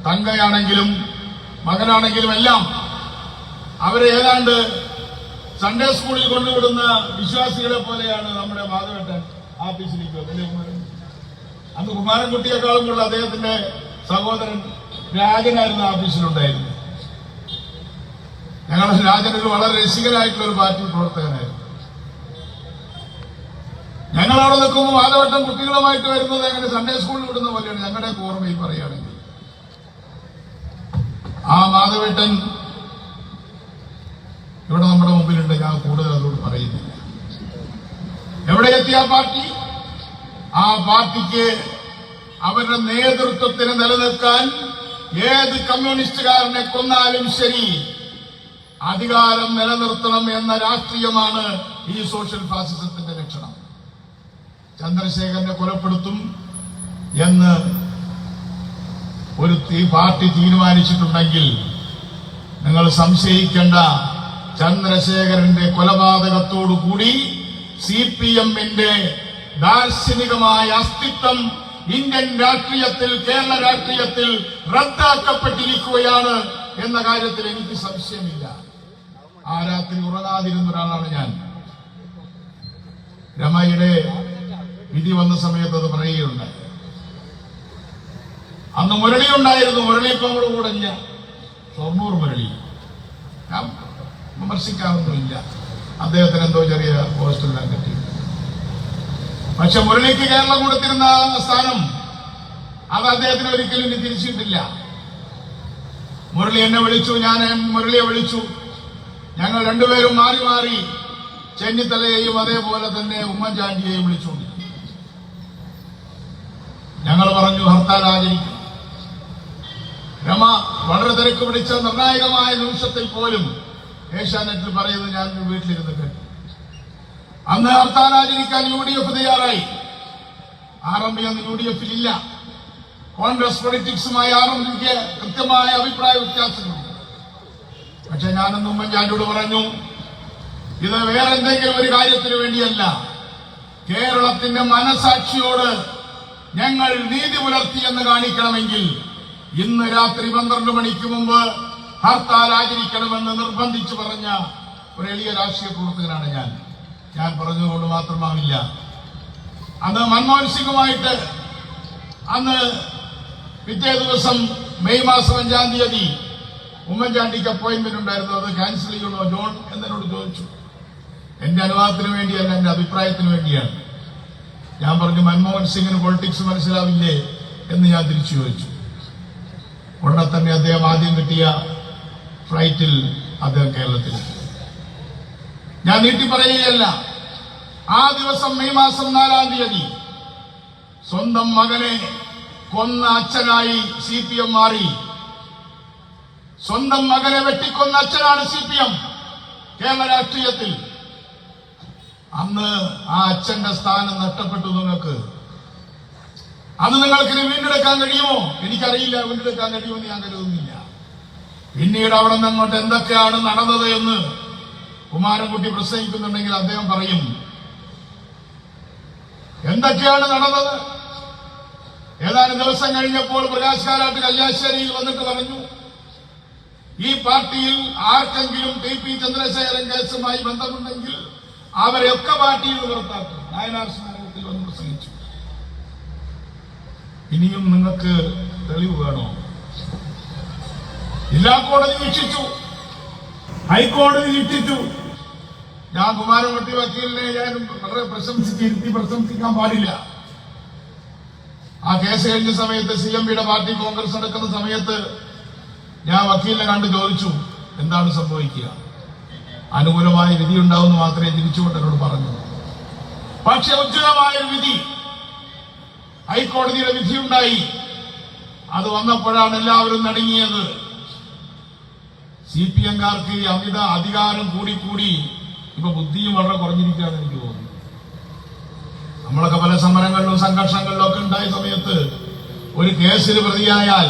തങ്കയാണെങ്കിലും മകനാണെങ്കിലും എല്ലാം അവരെ ഏതാണ്ട് സൺഡേ സ്കൂളിൽ കൊണ്ടുവിടുന്ന വിശ്വാസികളെ പോലെയാണ് നമ്മുടെ മാധവേട്ടൻ ഓഫീസിലേക്ക് വന്നത്. അന്ന് കുമാരൻകുട്ടിയെക്കാളും കൂടുതൽ അദ്ദേഹത്തിന്റെ സഹോദരൻ രാജനായിരുന്നു ഓഫീസിലുണ്ടായിരുന്നു. ഞങ്ങളുടെ രാജനൊരു വളരെ രസികനായിട്ടുള്ള ഒരു പാർട്ടി പ്രവർത്തകനായിരുന്നു. ഞങ്ങളവിടെ നിൽക്കുമ്പോൾ മാധവട്ടം കുട്ടികളുമായിട്ട് വരുന്നത് അങ്ങനെ സൺഡേ സ്കൂളിൽ വിടുന്ന പോലെയാണ് ഞങ്ങളുടെ ഓർമ്മയിൽ പറയുകയാണെങ്കിൽ. ആ മാധവേട്ടൻ ഇവിടെ നമ്മുടെ മുമ്പിലുണ്ട്. ഞാൻ കൂടുതൽ അതോട് പറയുന്നില്ല. എവിടെ എത്തിയ പാർട്ടി? ആ പാർട്ടിക്ക് അവരുടെ നേതൃത്വത്തിന് നിലനിൽക്കാൻ ഏത് കമ്മ്യൂണിസ്റ്റുകാരനെ കൊന്നാലും ശരി അധികാരം നിലനിർത്തണം എന്ന രാഷ്ട്രീയമാണ് ഈ സോഷ്യൽ ഫാസിസത്തിന്റെ ലക്ഷണം. ചന്ദ്രശേഖരനെ കൊലപ്പെടുത്തും എന്ന് ഒരു പാർട്ടി തീരുമാനിച്ചിട്ടുണ്ടെങ്കിൽ നിങ്ങൾ സംശയിക്കേണ്ട. ചന്ദ്രശേഖരന്റെ കൊലപാതകത്തോടുകൂടി CPM-ന്റെ ദാർശനികമായ അസ്തിത്വം ഇന്ത്യൻ രാഷ്ട്രീയത്തിൽ, കേരള രാഷ്ട്രീയത്തിൽ റദ്ദാക്കപ്പെട്ടിരിക്കുകയാണ് എന്ന കാര്യത്തിൽ എനിക്ക് സംശയമില്ല. ആ രാത്രി ഉറങ്ങാതിരുന്ന ഒരാളാണ് ഞാൻ. രമയുടെ വിധി വന്ന സമയത്ത് അത് പറയുകയുണ്ടായി. അന്ന് മുരളി ഉണ്ടായിരുന്നു. മുരളി ഇപ്പം നമ്മുടെ കൂടെ ഇല്ല. ഷൊർണൂർ മുരളി. ഞാൻ വിമർശിക്കാറൊന്നുമില്ല. അദ്ദേഹത്തിന് എന്തോ ചെറിയ പോസ്റ്റെല്ലാം കിട്ടി. പക്ഷെ മുരളിക്ക് കേരളം കൊടുത്തിരുന്ന സ്ഥാനം അത് അദ്ദേഹത്തിന് ഒരിക്കലും ഇനി തിരിച്ചിട്ടില്ല. മുരളി എന്നെ വിളിച്ചു, ഞാൻ മുരളിയെ വിളിച്ചു. ഞങ്ങൾ രണ്ടുപേരും മാറി മാറി ചെന്നിത്തലയെയും അതേപോലെ തന്നെ ഉമ്മൻചാണ്ടിയെയും വിളിച്ചുകൊണ്ട് ഞങ്ങൾ പറഞ്ഞു ഹർത്താൽ ആചരിക്കും. രമ വളരെ തിരക്ക് പിടിച്ച നിർണായകമായ നിമിഷത്തിൽ പോലും ഏഷ്യാനെറ്റിൽ പറയുന്നത് ഞാൻ വീട്ടിലിരുന്ന് കേട്ടു. അന്ന് ഹർത്താൽ ആചരിക്കാൻ UDF തയ്യാറായി. RMP അന്ന് UDF ഇല്ല. കോൺഗ്രസ് പൊളിറ്റിക്സുമായി RMPക്ക് കൃത്യമായ അഭിപ്രായ വ്യത്യാസങ്ങളുണ്ട്. പക്ഷെ ഞാനന്ന് ഉമ്മൻചാണ്ടിയോട് പറഞ്ഞു, ഇത് വേറെ എന്തെങ്കിലും ഒരു കാര്യത്തിന് വേണ്ടിയല്ല. കേരളത്തിന്റെ മനസാക്ഷിയോട് ഞങ്ങൾ നീതി പുലർത്തിയെന്ന് കാണിക്കണമെങ്കിൽ ഇന്ന് രാത്രി 12 മണിക്ക് മുമ്പ് ഹർത്താൽ ആചരിക്കണമെന്ന് നിർബന്ധിച്ചു പറഞ്ഞ ഒരു എളിയ രാഷ്ട്രീയ പ്രവർത്തകനാണ് ഞാൻ. ഞാൻ പറഞ്ഞതുകൊണ്ട് മാത്രമാവില്ല. അന്ന് മൻമോഹൻ സിംഗുമായിട്ട് അന്ന് പിറ്റേ ദിവസം മെയ് മാസം 5-ാം തീയതി ഉമ്മൻചാണ്ടിക്ക് അപ്പോയിന്റ്മെന്റ് ഉണ്ടായിരുന്നു. അത് ക്യാൻസൽ ചെയ്യണോ ജോൺ എന്നോട് ചോദിച്ചു. എന്റെ അനുവാദത്തിന് വേണ്ടിയല്ല, എന്റെ അഭിപ്രായത്തിന് വേണ്ടിയാണ്. ഞാൻ പറഞ്ഞു മൻമോഹൻ സിംഗിന് പൊളിറ്റിക്സ് മനസ്സിലാവില്ലേ എന്ന് ഞാൻ തിരിച്ചു ചോദിച്ചു. ഉടനെ തന്നെ അദ്ദേഹം ആദ്യം കിട്ടിയ ഫ്ലൈറ്റിൽ അദ്ദേഹം കേരളത്തിലെത്തി. ഞാൻ നീട്ടി പറയുകയല്ല. ആ ദിവസം മെയ് മാസം 4-ാം തീയതി സ്വന്തം മകനെ കൊന്ന അച്ഛനായി CPM മാറി. സ്വന്തം മകനെ വെട്ടിക്കൊന്ന അച്ഛനാണ് CPM കേരള രാഷ്ട്രീയത്തിൽ. അന്ന് ആ അച്ഛന്റെ സ്ഥാനം നഷ്ടപ്പെട്ടു നിങ്ങൾക്ക്. അത് നിങ്ങൾക്ക് വീണ്ടെടുക്കാൻ കഴിയുമോ? എനിക്കറിയില്ല. വീണ്ടെടുക്കാൻ കഴിയുമെന്ന് ഞാൻ കരുതുന്നില്ല. പിന്നീട് അവിടെ നിന്ന് അങ്ങോട്ട് എന്തൊക്കെയാണ് നടന്നത് എന്ന് കുമാരൻകുട്ടി പ്രസംഗിക്കുന്നുണ്ടെങ്കിൽ അദ്ദേഹം പറയും. എന്തൊക്കെയാണ് നടന്നത്? ഏതാനും ദിവസം കഴിഞ്ഞപ്പോൾ പ്രകാശ് കാരാട്ട് കല്യാശ്ശേരിയിൽ വന്നിട്ട് പറഞ്ഞു, ഈ പാർട്ടിയിൽ ആർക്കെങ്കിലും TP ചന്ദ്രശേഖരൻ കേസുമായി ബന്ധമുണ്ടെങ്കിൽ അവരെയൊക്കെ പാർട്ടിയിൽ പുറത്താക്കും. നായനാർ സ്മാരകത്തിൽ വന്ന് പ്രസംഗിച്ചു. ഇനിയും നിങ്ങൾക്ക് തെളിവ് വേണോ? ജില്ലാ കോടതി വീക്ഷിച്ചു, ഹൈക്കോടതി വീക്ഷിച്ചു. ഞാൻ കുമാരൻകുട്ടി വക്കീലിനെ ഞാൻ വളരെ പ്രശംസിക്കാൻ പാടില്ല. ആ കേസ് കഴിഞ്ഞ സമയത്ത് CMPയുടെ പാർട്ടി കോൺഗ്രസ് നടക്കുന്ന സമയത്ത് ഞാൻ വക്കീലിനെ കണ്ട് ചോദിച്ചു, എന്താണ് സംഭവിക്കുക? അനുകൂലമായ വിധി ഉണ്ടാവുമെന്ന് മാത്രമേ തിരിച്ചുകൊണ്ട് എന്നോട് പറഞ്ഞു. പക്ഷെ ഉജ്ജ്വലമായൊരു വിധി, ഹൈക്കോടതിയുടെ വിധിയുണ്ടായി. അത് വന്നപ്പോഴാണ് എല്ലാവരും നടുങ്ങിയത്. CPM-കാർക്ക് ഈ അമിത അധികാരം കൂടി ഇപ്പൊ ബുദ്ധിയും വളരെ കുറഞ്ഞിരിക്കുകയാണെന്ന് എനിക്ക് തോന്നുന്നു. നമ്മളൊക്കെ പല സമരങ്ങളിലും സംഘർഷങ്ങളിലും ഒക്കെ ഉണ്ടായ സമയത്ത് ഒരു കേസിൽ പ്രതിയായാൽ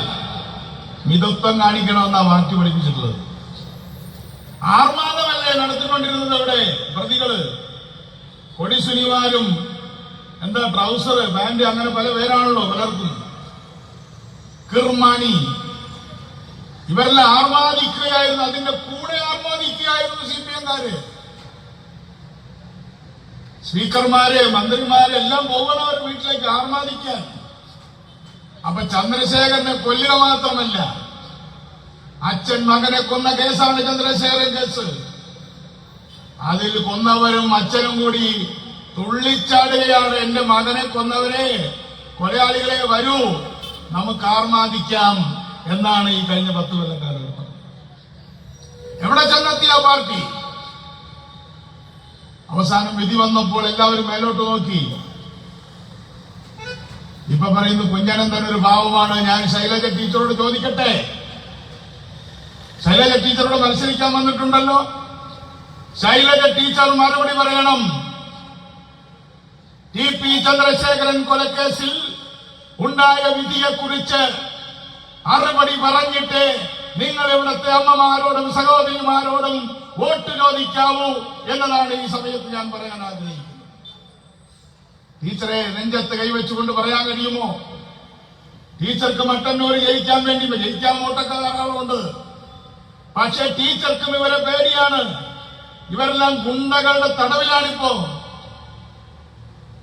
മിതത്വം കാണിക്കണമെന്നാണ് മാറ്റി പഠിപ്പിച്ചിട്ടുള്ളത്. ആർമാദമല്ലേ നടത്തിക്കൊണ്ടിരുന്നത്? അവിടെ പ്രതികള് കൊടിസുനിമാരും എന്താ ട്രൗസർ പാന്റ് അങ്ങനെ പല പേരാണല്ലോ പലർക്കും. കിർമാണി ഇവരെല്ലാം ആർമാദിക്കുകയായിരുന്നു, അതിന്റെ കൂടെ ആർമാദിക്കുകയായിരുന്നു CPM-കാര്. സ്പീക്കർമാരെ മന്ത്രിമാരെ എല്ലാം പോകണം അവർ വീട്ടിലേക്ക് ആർമാദിക്കാൻ. അപ്പൊ ചന്ദ്രശേഖരനെ കൊല്ലുക മാത്രമല്ല, അച്ഛൻ മകനെ കൊന്ന കേസാണ് ചന്ദ്രശേഖരൻ കേസ്. അതിൽ കൊന്നവരും അച്ഛനും കൂടി തുള്ളിച്ചാടുകയാണ്. എന്റെ മകനെ കൊന്നവരെ, കൊലയാളികളെ വരൂ നമുക്ക് ആർമാദിക്കാം എന്നാണ് ഈ കഴിഞ്ഞ 10 കൊല്ലക്കാലഘട്ടം. എവിടെ ചെന്നെത്തിയ പാർട്ടി? അവസാനം വിധി വന്നപ്പോൾ എല്ലാവരും മേലോട്ട് നോക്കി. ഇപ്പൊ പറയുന്നു കുഞ്ഞനന്തൻ ഒരു പാവമാണ്. ഞാൻ ശൈലജ ടീച്ചറോട് ചോദിക്കട്ടെ, ശൈലജ ടീച്ചറോട് മത്സരിക്കാൻ വന്നിട്ടുണ്ടല്ലോ, ശൈലജ ടീച്ചർ മറുപടി പറയണം. TP ചന്ദ്രശേഖരൻ കൊലക്കേസിൽ ഉണ്ടായ വിധിയെക്കുറിച്ച് മറുപടി പറഞ്ഞിട്ട് നിങ്ങൾ ഇവിടുത്തെ അമ്മമാരോടും സഹോദരിമാരോടും വോട്ട് ചോദിക്കാവൂ എന്നതാണ് ഈ സമയത്ത് ഞാൻ പറയാൻ ആഗ്രഹിക്കുന്നത്. ടീച്ചറെ നെഞ്ചത്ത് കൈവച്ചുകൊണ്ട് പറയാൻ കഴിയുമോ? ടീച്ചർക്ക് മട്ടന്നൂർ ജയിക്കാൻ വേണ്ടി ജയിക്കാൻ വോട്ടൊക്കെ ധാരാളമുണ്ട്. പക്ഷെ ടീച്ചർക്കും ഇവരെ പേടിയാണ്. ഇവരെല്ലാം ഗുണ്ടകളുടെ തടവിലാണിപ്പോ.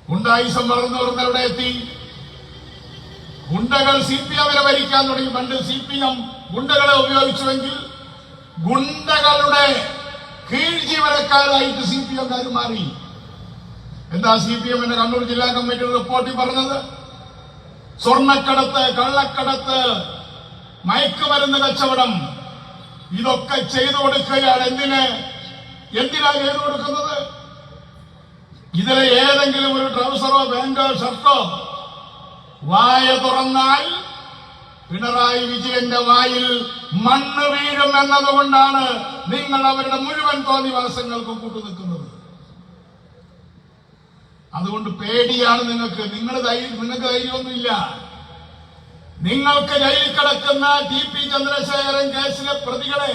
ഗുണ്ടായിസം വളർന്ന് എവിടെ എത്തി? ഗുണ്ടകൾ CPM-നെ ഭരിക്കാൻ തുടങ്ങി. പണ്ട് CPM ഗുണ്ടകളെ ഉപയോഗിച്ചുവെങ്കിൽ ഗുണ്ടകളുടെ കീഴ്ജീവനക്കാരായിട്ട് CPM-കാർ മാറി. എന്താ CPM-ന്റെ കണ്ണൂർ ജില്ലാ കമ്മിറ്റിയുടെ റിപ്പോർട്ടിൽ പറഞ്ഞത്? സ്വർണ്ണക്കടത്ത്, കള്ളക്കടത്ത്, മയക്കുമരുന്ന് കച്ചവടം, ഇതൊക്കെ ചെയ്തു കൊടുക്കുകയാണ്. എന്തിനാ ചെയ്തു കൊടുക്കുന്നത്? ഇതിലെ ഏതെങ്കിലും ഒരു ട്രൗസറോ പാന്റോ ഷർട്ടോ വായ തുറന്നാൽ പിണറായി വിജയന്റെ വായിൽ മണ്ണ് വീഴും എന്നതുകൊണ്ടാണ് നിങ്ങൾ അവരുടെ മുഴുവൻ തോന്നിവാസങ്ങൾക്കും കൂട്ടുനിൽക്കുന്നത്. അതുകൊണ്ട് പേടിയാണ് നിങ്ങൾക്ക്. നിങ്ങൾക്ക് ധൈര്യമൊന്നുമില്ല. നിങ്ങൾക്ക് ജയിലിൽ കിടക്കുന്ന TP ചന്ദ്രശേഖരൻ കേസിലെ പ്രതികളെ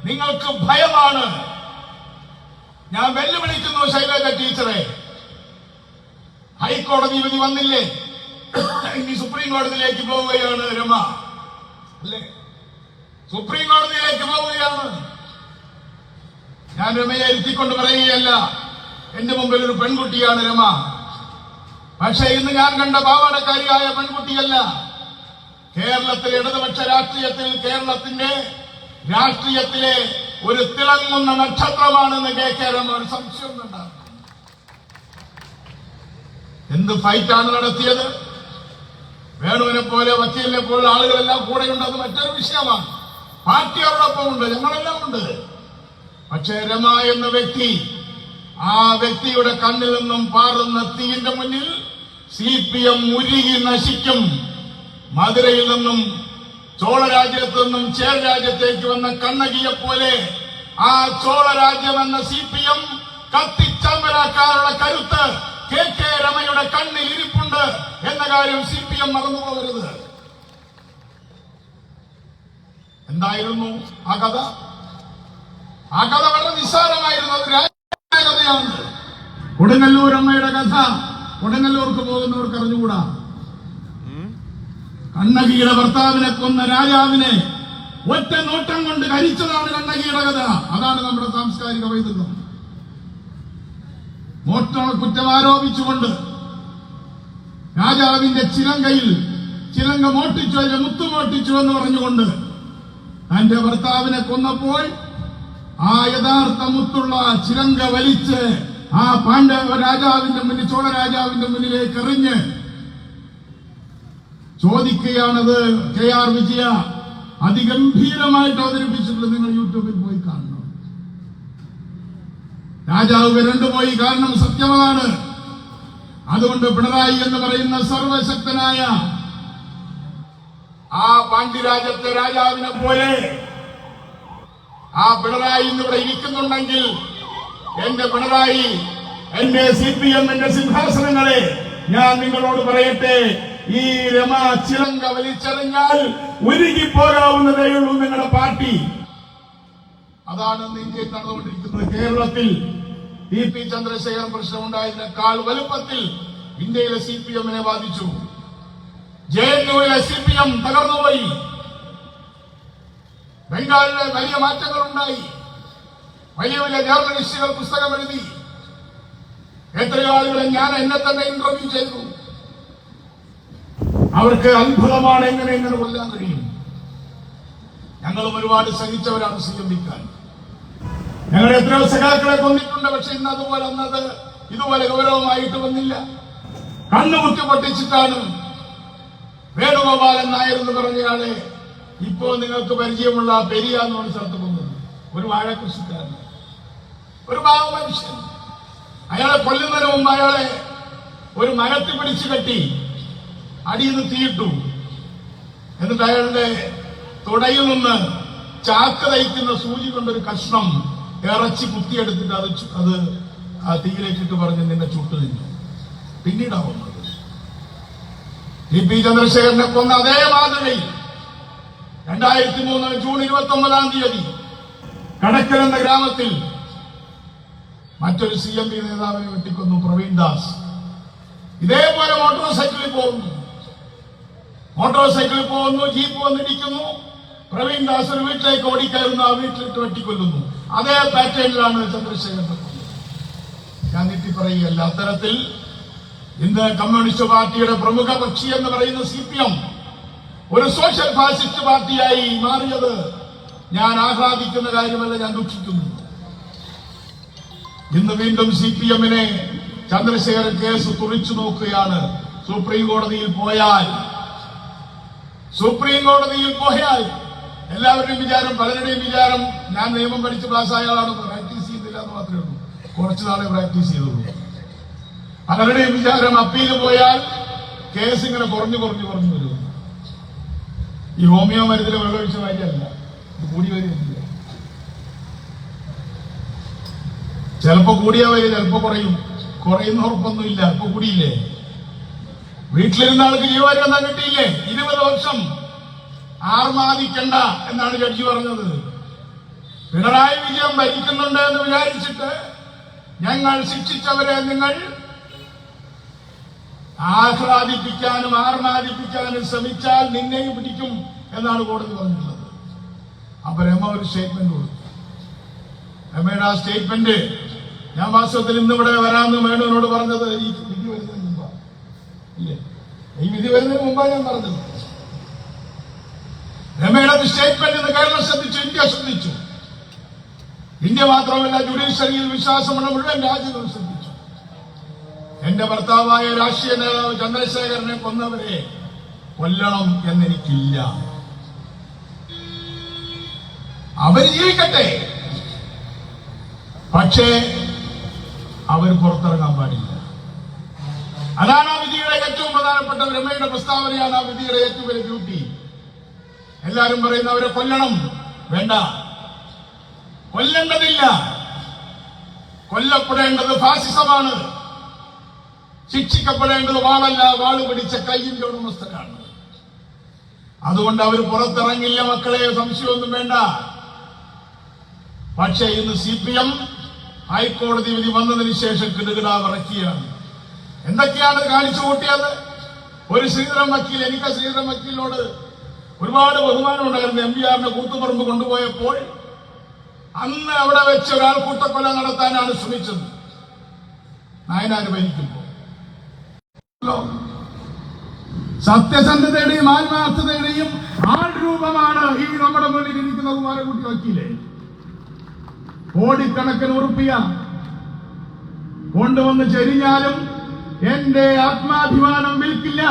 നിങ്ങൾക്ക് ഭയമാണ്. ഞാൻ വെല്ലുവിളിക്കുന്നു ശൈലജ ടീച്ചറെ. ഹൈക്കോടതി വിധി വന്നില്ലേ? ഇനി സുപ്രീം കോടതിയിലേക്ക് പോവുകയാണ് രമ, അല്ലേ? സുപ്രീം കോടതിയിലേക്ക് പോവുകയാണ്. ഞാൻ രമയെ ഇരുത്തിക്കൊണ്ട് പറയുകയല്ല, എന്റെ മുമ്പിൽ ഒരു പെൺകുട്ടിയാണ് രമ. പക്ഷേ ഇന്ന് ഞാൻ കണ്ട പാവാടക്കാരിയായ പെൺകുട്ടിയല്ല. കേരളത്തിലെ ഇടതുപക്ഷ രാഷ്ട്രീയത്തിൽ, കേരളത്തിന്റെ രാഷ്ട്രീയത്തിലെ ഒരു തിളങ്ങുന്ന നക്ഷത്രമാണെന്ന് KK രമ. ഒരു സംശയം വേണ്ട. എന്ത് ഫൈറ്റാണ് നടത്തിയത്? വേണുവിനെ പോലെ, വക്കീലിനെ പോലെ ആളുകളെല്ലാം കൂടെയുണ്ട്. അത് മറ്റൊരു വിഷയമാണ്. പാർട്ടി അവരോടൊപ്പം ഉണ്ട്, ഞങ്ങളെല്ലാം ഉണ്ട്. പക്ഷേ രമ എന്ന വ്യക്തി, ആ വ്യക്തിയുടെ കണ്ണിൽ നിന്നും പാറുന്ന തീന്റെ മുന്നിൽ CPM ഉരുകി നശിക്കും. മധുരയിൽ നിന്നും ചോളരാജ്യത്തു നിന്നും ചേര രാജ്യത്തേക്ക് വന്ന കണ്ണകിയെ പോലെ ആ ചോളരാജ്യം എന്ന CPM കത്തിച്ചമ്പലാക്കാനുള്ള കരുത്ത് KK രമയുടെ കണ്ണിൽ ഇരിപ്പുണ്ട് എന്ന കാര്യം CPM മറന്നുപോകരുത്. എന്തായിരുന്നു ആ കഥ? ആ കഥ വളരെ നിസ്സാരമായിരുന്നു. അത് രാഷ്ട്രീയ കഥയാണ്. കൊടുങ്ങല്ലൂർ അമ്മയുടെ കഥ കൊടുങ്ങല്ലൂർക്ക് പോകുന്നവർക്ക് അറിഞ്ഞുകൂടാ. കണ്ണകിയുടെ ഭർത്താവിനെ കൊന്ന രാജാവിനെ ഒറ്റ നോട്ടം കൊണ്ട് ഹരിച്ചതാണ് കണ്ണകിയുടെ കഥ. അതാണ് നമ്മുടെ സാംസ്കാരിക പൈതൃകം. മോഷണ കുറ്റം ആരോപിച്ചുകൊണ്ട് രാജാവിന്റെ ചിലങ്ക മോട്ടിച്ചു, അതിന്റെ മുത്തു മോട്ടിച്ചു എന്ന് പറഞ്ഞുകൊണ്ട് തന്റെ ഭർത്താവിനെ കൊന്നപ്പോൾ ആ യഥാർത്ഥ മുത്തുള്ള ചിലങ്ക വലിച്ച് ആ പാണ്ഡവ രാജാവിന്റെ മുന്നിൽ, ചോള രാജാവിന്റെ മുന്നിലേക്ക് എറിഞ്ഞ് ചോദിക്കുകയാണത്. KR വിജയ അതിഗംഭീരമായിട്ട് അവതരിപ്പിച്ചിട്ടുണ്ട്. നിങ്ങൾ യൂട്യൂബിൽ പോയി കാണണം. രാജാവ് വിരണ്ടുപോയി. കാരണം സത്യമതാണ്. അതുകൊണ്ട് പിണറായി എന്ന് പറയുന്ന സർവശക്തനായ ആ പാണ്ഡ്യരാജ്യത്തെ രാജാവിനെ പോലെ ആ പിണറായി ഇന്നിവിടെ ഇരിക്കുന്നുണ്ടെങ്കിൽ, എന്റെ പിണറായി, എന്റെ CPM, എന്റെ സിംഹാസനങ്ങളെ ഞാൻ നിങ്ങളോട് പറയട്ടെ, ഈ രമ ചിലങ്ക വലിച്ചെറിഞ്ഞാൽ ഉരുകിപ്പോകാവുന്നതേയുള്ളൂ നിങ്ങളുടെ പാർട്ടി. അതാണ് ഇന്ത്യയിൽ നടന്നുകൊണ്ടിരിക്കുന്നത്. കേരളത്തിൽ TP ചന്ദ്രശേഖരൻ പ്രശ്നമുണ്ടായതിനേക്കാൾ വലുപ്പത്തിൽ ഇന്ത്യയിലെ CPM-നെ ബാധിച്ചു. JNU-ലെ CPM തകർന്നുപോയി. ബംഗാളിലെ വലിയ മാറ്റങ്ങൾ ഉണ്ടായി. വലിയ വലിയ ജേർണലിസ്റ്റുകൾ പുസ്തകം എഴുതി. എത്രയോ ആളുകളെ ഞാൻ എന്നെ തന്നെ ഇന്റർവ്യൂ ചെയ്തു. അവർക്ക് അത്ഭുതമാണ് എങ്ങനെ കൊല്ലാൻ കഴിയും. ഞങ്ങളും ഒരുപാട് സഹിച്ചവരാണ് CM-ക്കാൻ. ഞങ്ങൾ എത്രയോ സഖാക്കളെ കൊന്നിട്ടുണ്ട്. പക്ഷെ ഇന്ന് അതുപോലെ അന്നത് ഇതുപോലെ ഗൗരവമായിട്ട് വന്നില്ല. കണ്ണുമുട്ടി പൊട്ടിച്ചിട്ടാണ് വേണുഗോപാലൻ നായർ എന്ന് പറഞ്ഞയാളെ ഇപ്പോ നിങ്ങൾക്ക് പരിചയമുള്ള പെരിയ എന്ന് പറഞ്ഞ സ്ഥലത്ത് കൊന്നത്. ഒരു വാഴകൃഷിക്കാരൻ, ഒരു പാവ മനുഷ്യൻ. അയാളെ കൊല്ലുന്നതിന് മുമ്പ് അയാളെ ഒരു മരത്തിൽ പിടിച്ചു കെട്ടി അടിയിൽ നിന്ന് തീയിട്ടു. എന്നിട്ട് അയാളുടെ തുടയിൽ നിന്ന് ചാക്ക് തയ്ക്കുന്ന സൂചി കൊണ്ടൊരു കഷ്ണം ഇറച്ചി കുത്തിയെടുത്തിട്ട് അത് ആ തീയിലേക്കിട്ട് പറഞ്ഞ് നിന്നെ ചുട്ടു തിന്നു. പിന്നീടാവുന്നത് TP ചന്ദ്രശേഖരനെ കൊന്ന അതേ മാതൃകയിൽ 2003 ജൂൺ 29 കടക്കൽ എന്ന ഗ്രാമത്തിൽ മറ്റൊരു CMP നേതാവിനെ വെട്ടിക്കൊന്നു, പ്രവീൺ ദാസ്. ഇതേപോലെ മോട്ടോർ സൈക്കിളിൽ പോകുന്നു, ജീപ്പ് വന്നിടിക്കുന്നു. പ്രവീൺ ദാസ് ഒരു വീട്ടിലേക്ക് ഓടിക്കയറുന്നു, ആ വീട്ടിലിട്ട് വെട്ടിക്കൊല്ലുന്നു. അതേ പാറ്റേണിലാണ് ചന്ദ്രശേഖരനെ കൊന്നത്. ഞാൻ നീട്ടി പറയുകയല്ല. അത്തരത്തിൽ ഇന്ന് കമ്മ്യൂണിസ്റ്റ് പാർട്ടിയുടെ പ്രമുഖ കക്ഷി എന്ന് പറയുന്ന CPM ഒരു സോഷ്യൽ ഫാസിസ്റ്റ് പാർട്ടിയായി മാറിയത് ഞാൻ ആഹ്ലാദിക്കുന്ന കാര്യമല്ല, ഞാൻ ദുഃഖിക്കുന്നു. ഇന്ന് വീണ്ടും CPM-നെ ചന്ദ്രശേഖരൻ കേസ് തുറിച്ചു നോക്കുകയാണ്. സുപ്രീം കോടതിയിൽ പോയാൽ എല്ലാവരുടെയും വിചാരം, പലരുടെയും വിചാരം ഞാൻ നിയമം പഠിച്ച് പാസ്സായ ആളാണ്, പ്രാക്ടീസ് ചെയ്യുന്നില്ല എന്ന് മാത്രമേ ഉള്ളൂ. കുറച്ചു നാളെ പ്രാക്ടീസ് ചെയ്തുള്ളൂ. പലരുടെയും വിചാരം അപ്പീൽ പോയാൽ കേസ് ഇങ്ങനെ കുറഞ്ഞു വരും. ഈ ഹോമിയോ മരുന്നിൽ വെള്ളമൊഴിച്ച കാര്യമല്ല, ഇത് കൂടി വരുന്നില്ല. ചിലപ്പോ കൂടിയാ വരും, ചിലപ്പോ കുറയുന്ന ഉറപ്പൊന്നുമില്ല. ഇപ്പൊ കൂടിയില്ലേ? വീട്ടിലിരുന്ന ആൾക്ക് ജീവപര്യന്തം കിട്ടിയില്ലേ? 20 വർഷം ആർമാദിക്കണ്ട എന്നാണ് ജഡ്ജി പറഞ്ഞത്. പിണറായി വിജയൻ ഭരിക്കുന്നുണ്ട് എന്ന് വിചാരിച്ചിട്ട് ഞങ്ങൾ ശിക്ഷിച്ചവരെ നിങ്ങൾ ആഹ്ലാദിപ്പിക്കാനും ആർമാദിപ്പിക്കാനും ശ്രമിച്ചാൽ നിന്നെയും പിടിക്കും എന്നാണ് കോടതി പറഞ്ഞിട്ടുള്ളത്. അപ്പൊ രമ ഒരു സ്റ്റേറ്റ്മെന്റ് കൊടുത്തു. രമയുടെ ആ സ്റ്റേറ്റ്മെന്റ് ഞാൻ വാസ്തവത്തിൽ ഇന്നിവിടെ വരാമെന്ന് വേണുവിനോട് പറഞ്ഞത് ഈ വിധി വരുന്നതിന് മുമ്പാണ്. ഇല്ലേ, ഈ വിധി വരുന്നതിന് മുമ്പാണ് ഞാൻ പറഞ്ഞത്. രമയുടെ സ്റ്റേറ്റ്മെന്റ് ഇന്ന് കേരളം ശ്രദ്ധിച്ചു, ഇന്ത്യ ശ്രദ്ധിച്ചു. ഇന്ത്യ മാത്രമല്ല, ജുഡീഷ്യറിയിൽ വിശ്വാസമുള്ള മുഴുവൻ രാജ്യങ്ങളും ശ്രദ്ധിച്ചു. എന്റെ ഭർത്താവായ രാഷ്ട്രീയ നേതാവ് ചന്ദ്രശേഖരനെ കൊന്നവരെ കൊല്ലണം എന്നെനിക്കില്ല. അവർ ജീവിക്കട്ടെ, പക്ഷേ അവർ പുറത്തിറങ്ങാൻ പാടില്ല. അതാണ് ആ വിധിയുടെ ഏറ്റവും പ്രധാനപ്പെട്ട, രമയുടെ പ്രസ്താവനയാണ് ആ വിധിയുടെ ഏറ്റവും വലിയ ഡ്യൂട്ടി. എല്ലാവരും പറയുന്ന അവരെ കൊല്ലണം, വേണ്ട, കൊല്ലേണ്ടതില്ല. കൊല്ലപ്പെടേണ്ടത് ഫാസിസമാണ്. ശിക്ഷിക്കപ്പെടേണ്ടത് വാളല്ല, വാള് പിടിച്ച കയ്യിന്റെ ഉടമസ്ഥരാണ്. അതുകൊണ്ട് അവർ പുറത്തിറങ്ങില്ല മക്കളെ, സംശയമൊന്നും വേണ്ട. പക്ഷേ ഇന്ന് CPM ഹൈക്കോടതി വിധി വന്നതിന് ശേഷം കിടുകിടാ വിറക്കുകയാണ്. എന്തൊക്കെയാണ് കാണിച്ചു കൂട്ടിയത്? ഒരു ശ്രീധരൻ വക്കീൽ, എനിക്ക് ശ്രീധരൻ വക്കീലിനോട് ഒരുപാട് ബഹുമാനം ഉണ്ടായിരുന്നു. MBR-ന്റെ കൂത്തുപറമ്പ് കൊണ്ടുപോയപ്പോൾ അന്ന് അവിടെ വെച്ച് ഒരാൾ കൂട്ടക്കൊല നടത്താനാണ് ശ്രമിച്ചത്. നായനാര് ഭരിക്കുമ്പോൾ സത്യസന്ധതയുടെയും ആത്മാർത്ഥതയുടെയും ആൾ രൂപമാണ് ഈ നമ്മുടെ മുന്നിൽ ഇരിക്കുന്ന കുമാരൻകുട്ടി വക്കീലെ. കോടിക്കണക്കിന് ഉറുപ്പിക കൊണ്ടുവന്ന് ചെരിഞ്ഞാലും എന്റെ ആത്മാഭിമാനം വിൽക്കില്ല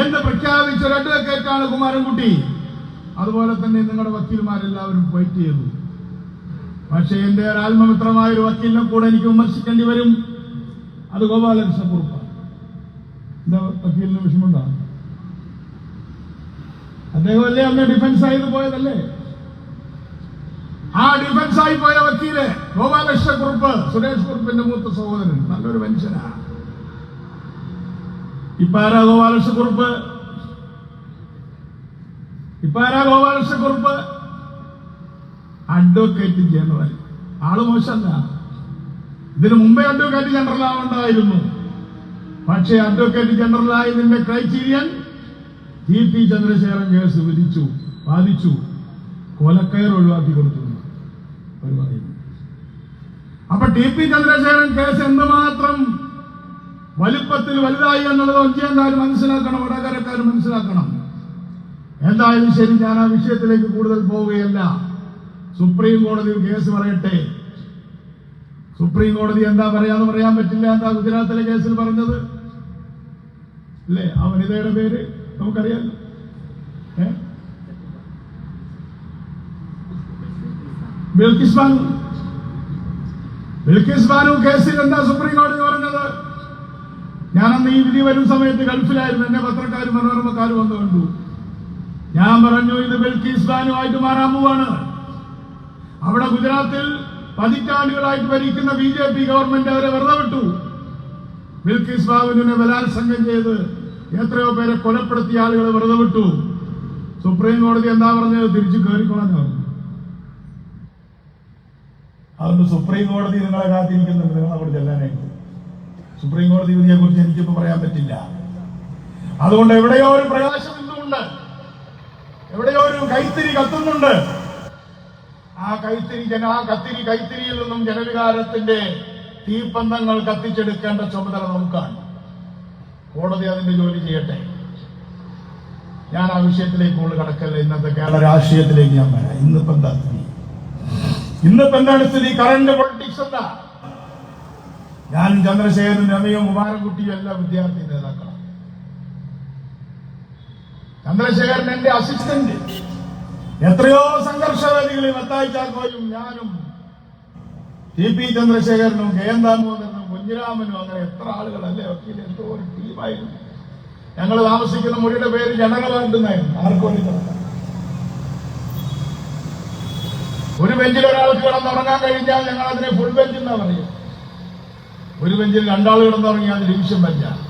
എന്ന് പ്രഖ്യാപിച്ച ഒരു അഡ്വക്കേറ്റാണ് കുമാരൻകുട്ടി. അതുപോലെ തന്നെ നിങ്ങളുടെ വക്കീൽമാരെല്ലാവരും ഫൈറ്റ് ചെയ്തു. പക്ഷെ എന്റെ ഒരു ആത്മമിത്രമായ ഒരു വക്കീലിനെ കൂടെ എനിക്ക് വിമർശിക്കേണ്ടി വരും. അത് ഗോപാലകൃഷ്ണക്കുറുപ്പാണ്. എന്താ വക്കീലിന് വിഷമമുണ്ടോ? അദ്ദേഹം അല്ലേ അന്ന് ഡിഫൻസായി പോയതല്ലേ? ആ ഡിഫൻസായി പോയ വക്കീല് ഗോപാലകൃഷ്ണക്കുറുപ്പ്, സുരേഷ് കുറുപ്പിന്റെ മൂത്ത സഹോദരൻ, നല്ലൊരു മനുഷ്യനാ. ഇപ്പാരാ ഗോപാലകൃഷ്ണക്കുറുപ്പ്? Advocate general. ആള് മോശമല്ല. ഇതിനു മുമ്പേ അഡ്വക്കേറ്റ് ജനറൽ ആവണ്ടായിരുന്നു. പക്ഷേ അഡ്വക്കേറ്റ് ജനറലായതിന്റെ ക്രൈറ്റീരിയൻ ടി.പി. ചന്ദ്രശേഖരൻ കേസ് വാദിച്ചു, കൊലക്കയർ ഒഴിവാക്കി കൊടുത്തു. അപ്പൊ ടി.പി. ചന്ദ്രശേഖരൻ കേസ് എന്തുമാത്രം വലുപ്പത്തിൽ വലുതായി എന്നുള്ളത് ഒഞ്ചിയക്കാർ മനസ്സിലാക്കണം, വടകരക്കാർ മനസ്സിലാക്കണം. എന്തായാലും ശരി, ഞാൻ ആ വിഷയത്തിലേക്ക് കൂടുതൽ പോവുകയല്ല. സുപ്രീം കോടതിയിൽ കേസ് പറയട്ടെ. സുപ്രീം കോടതി എന്താ പറയാന്ന് പറയാൻ പറ്റില്ല. എന്താ ഗുജറാത്തിലെ കേസിൽ പറഞ്ഞത് അല്ലേ? ആ വനിതയുടെ പേര് നമുക്കറിയാലോ. ബിൽക്കിസ് ബാനു കേസിൽ എന്താ സുപ്രീം കോടതി പറഞ്ഞത്? ഞാനന്ന് ഈ വിധി വരുന്ന സമയത്ത് ഗൾഫിലായിരുന്നു. എന്നെ പത്രക്കാരും മനോരമക്കാരും വന്ന് കണ്ടു. ഞാൻ പറഞ്ഞു, ഇത് ബിൽക്കിസ് ബാനുവായിട്ട് മാറാൻ പോവാണ്. അവിടെ ഗുജറാത്തിൽ പതിറ്റാണ്ടുകളായിട്ട് ഭരിക്കുന്ന BJP ഗവൺമെന്റ് അവരെ വെറുതെ വിട്ടു. ബിൽക്കിസ് ബാനുവിനെ ബലാത്സംഗം ചെയ്ത് എത്രയോ പേരെ കൊലപ്പെടുത്തിയ ആളുകളെ വെറുതെ വിട്ടു. സുപ്രീം കോടതി എന്താ പറഞ്ഞത്? തിരിച്ചു കയറിക്കൊള്ളാൻ പറഞ്ഞു. അതുകൊണ്ട് സുപ്രീം കോടതി നിങ്ങളെ കാത്തിരിക്കുന്നുണ്ട്. നിങ്ങൾ അവിടെ ചെല്ലാനായിട്ട് സുപ്രീം കോടതി വിധിയെ കുറിച്ച് എനിക്കിപ്പോ പറയാൻ പറ്റില്ല. അതുകൊണ്ട് എവിടെയോ ഒരു പ്രകാശം ഇന്നുണ്ട്, എവിടെയോ ഒരു കൈത്തിരി കത്തുന്നുണ്ട്. ആ കൈത്തിരിയിൽ നിന്നും ജനവികാരത്തിന്റെ തീപ്പന്തങ്ങൾ കത്തിച്ചെടുക്കേണ്ട ചുമതല നമുക്കാണ്. കോടതി അതിന്റെ ജോലി ചെയ്യട്ടെ. ഞാൻ ആ വിഷയത്തിലേക്ക് കൂടുതൽ കടക്കല്ല. ഇന്നത്തെ കേരള രാഷ്ട്രീയത്തിലേക്ക് ഞാൻ വരാം. ഇന്നിപ്പോ എന്താണ് സ്ഥിതി? കറന്റ് പൊളിറ്റിക്സ് എന്താ? ഞാനും ചന്ദ്രശേഖരനും രമയും കുമാരൻകുട്ടിയും എല്ലാം വിദ്യാർത്ഥി നേതാക്കളാണ്. ചന്ദ്രശേഖരൻ എന്റെ അസിസ്റ്റന്റ്. എത്രയോ സംഘർഷവേദികളിൽ മത്തായി ചാക്കോയും ഞാനും ടി.പി. ചന്ദ്രശേഖരനും KM ദാമോദരനും കുഞ്ഞിരാമനും അങ്ങനെ എത്ര ആളുകളല്ലേ വക്കീൽ, എന്തോ ഒരു ടീമായിരുന്നു. ഞങ്ങൾ താമസിക്കുന്ന മുറിയുടെ പേര് ജനറലായിട്ടുണ്ടായിരുന്നു. ആർക്കും വേണ്ടി ഒരു ബെഞ്ചിൽ ഒരാൾക്ക് കിടന്നുറങ്ങാൻ കഴിഞ്ഞാൽ ഞങ്ങൾ അതിനെ ഫുൾ ബെഞ്ച് എന്നാ പറയും. ഒരു ബെഞ്ചിൽ രണ്ടാൾ കിടന്നുറങ്ങിയാൽ അത് ഡിവിഷൻ ബെഞ്ചാണ്.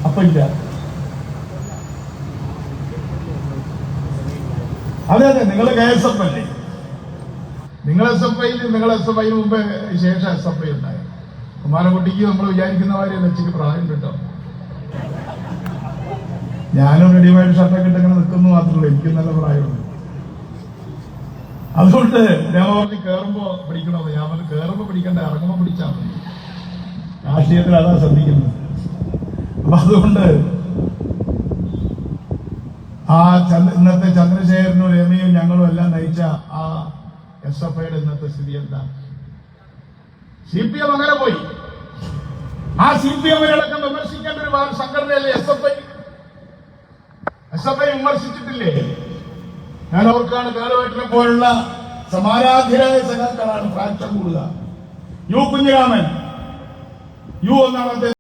അപ്പൊ ഇല്ല. അതെ, നിങ്ങൾ KSF അല്ലേ? നിങ്ങൾ SFI മുമ്പേ ശേഷം SFI ഉണ്ടായി. കുമാരൻകുട്ടിക്ക് നമ്മൾ വിചാരിക്കുന്ന കാര്യം വെച്ചിട്ട് പ്രായം കിട്ടും. ഞാനും റെഡിമെയ്ഡ് ഷർട്ടൊക്കെ ഇട്ടങ്ങനെ നിൽക്കുന്നു മാത്രമല്ല, എനിക്ക് നല്ല പ്രായമുണ്ട്. അതുകൊണ്ട് ഞാൻ പറഞ്ഞ് കയറുമ്പോ പിടിക്കണത്. ഞാൻ പറഞ്ഞ് കയറുമ്പോ പിടിക്കണ്ട, ഇറങ്ങുമ്പോ പിടിച്ചാൽ മതി. രാഷ്ട്രീയത്തിൽ അതാ ശ്രദ്ധിക്കുന്നത്. അപ്പൊ അതുകൊണ്ട് ഇന്നത്തെ ചന്ദ്രശേഖരനും രമയും ഞങ്ങളും എല്ലാം നയിച്ച ആ SFIയുടെ ഇന്നത്തെ സ്ഥിതി എന്താ? CPM അങ്ങനെ പോയി. ആ CPM-കളൊക്കെ വിമർശിക്കേണ്ട ഒരു സംഘടനയല്ലേ SFI? SFI വിമർശിച്ചിട്ടില്ലേ? ഞാൻ ഓർക്കാണ്, കേരളത്തിനെ പോലുള്ള സമാരാധ്യരായ സഖാക്കളാണ് ഫ്രാക്ചർ കൂടുക. കുഞ്ഞിരാമൻ എന്നാണ്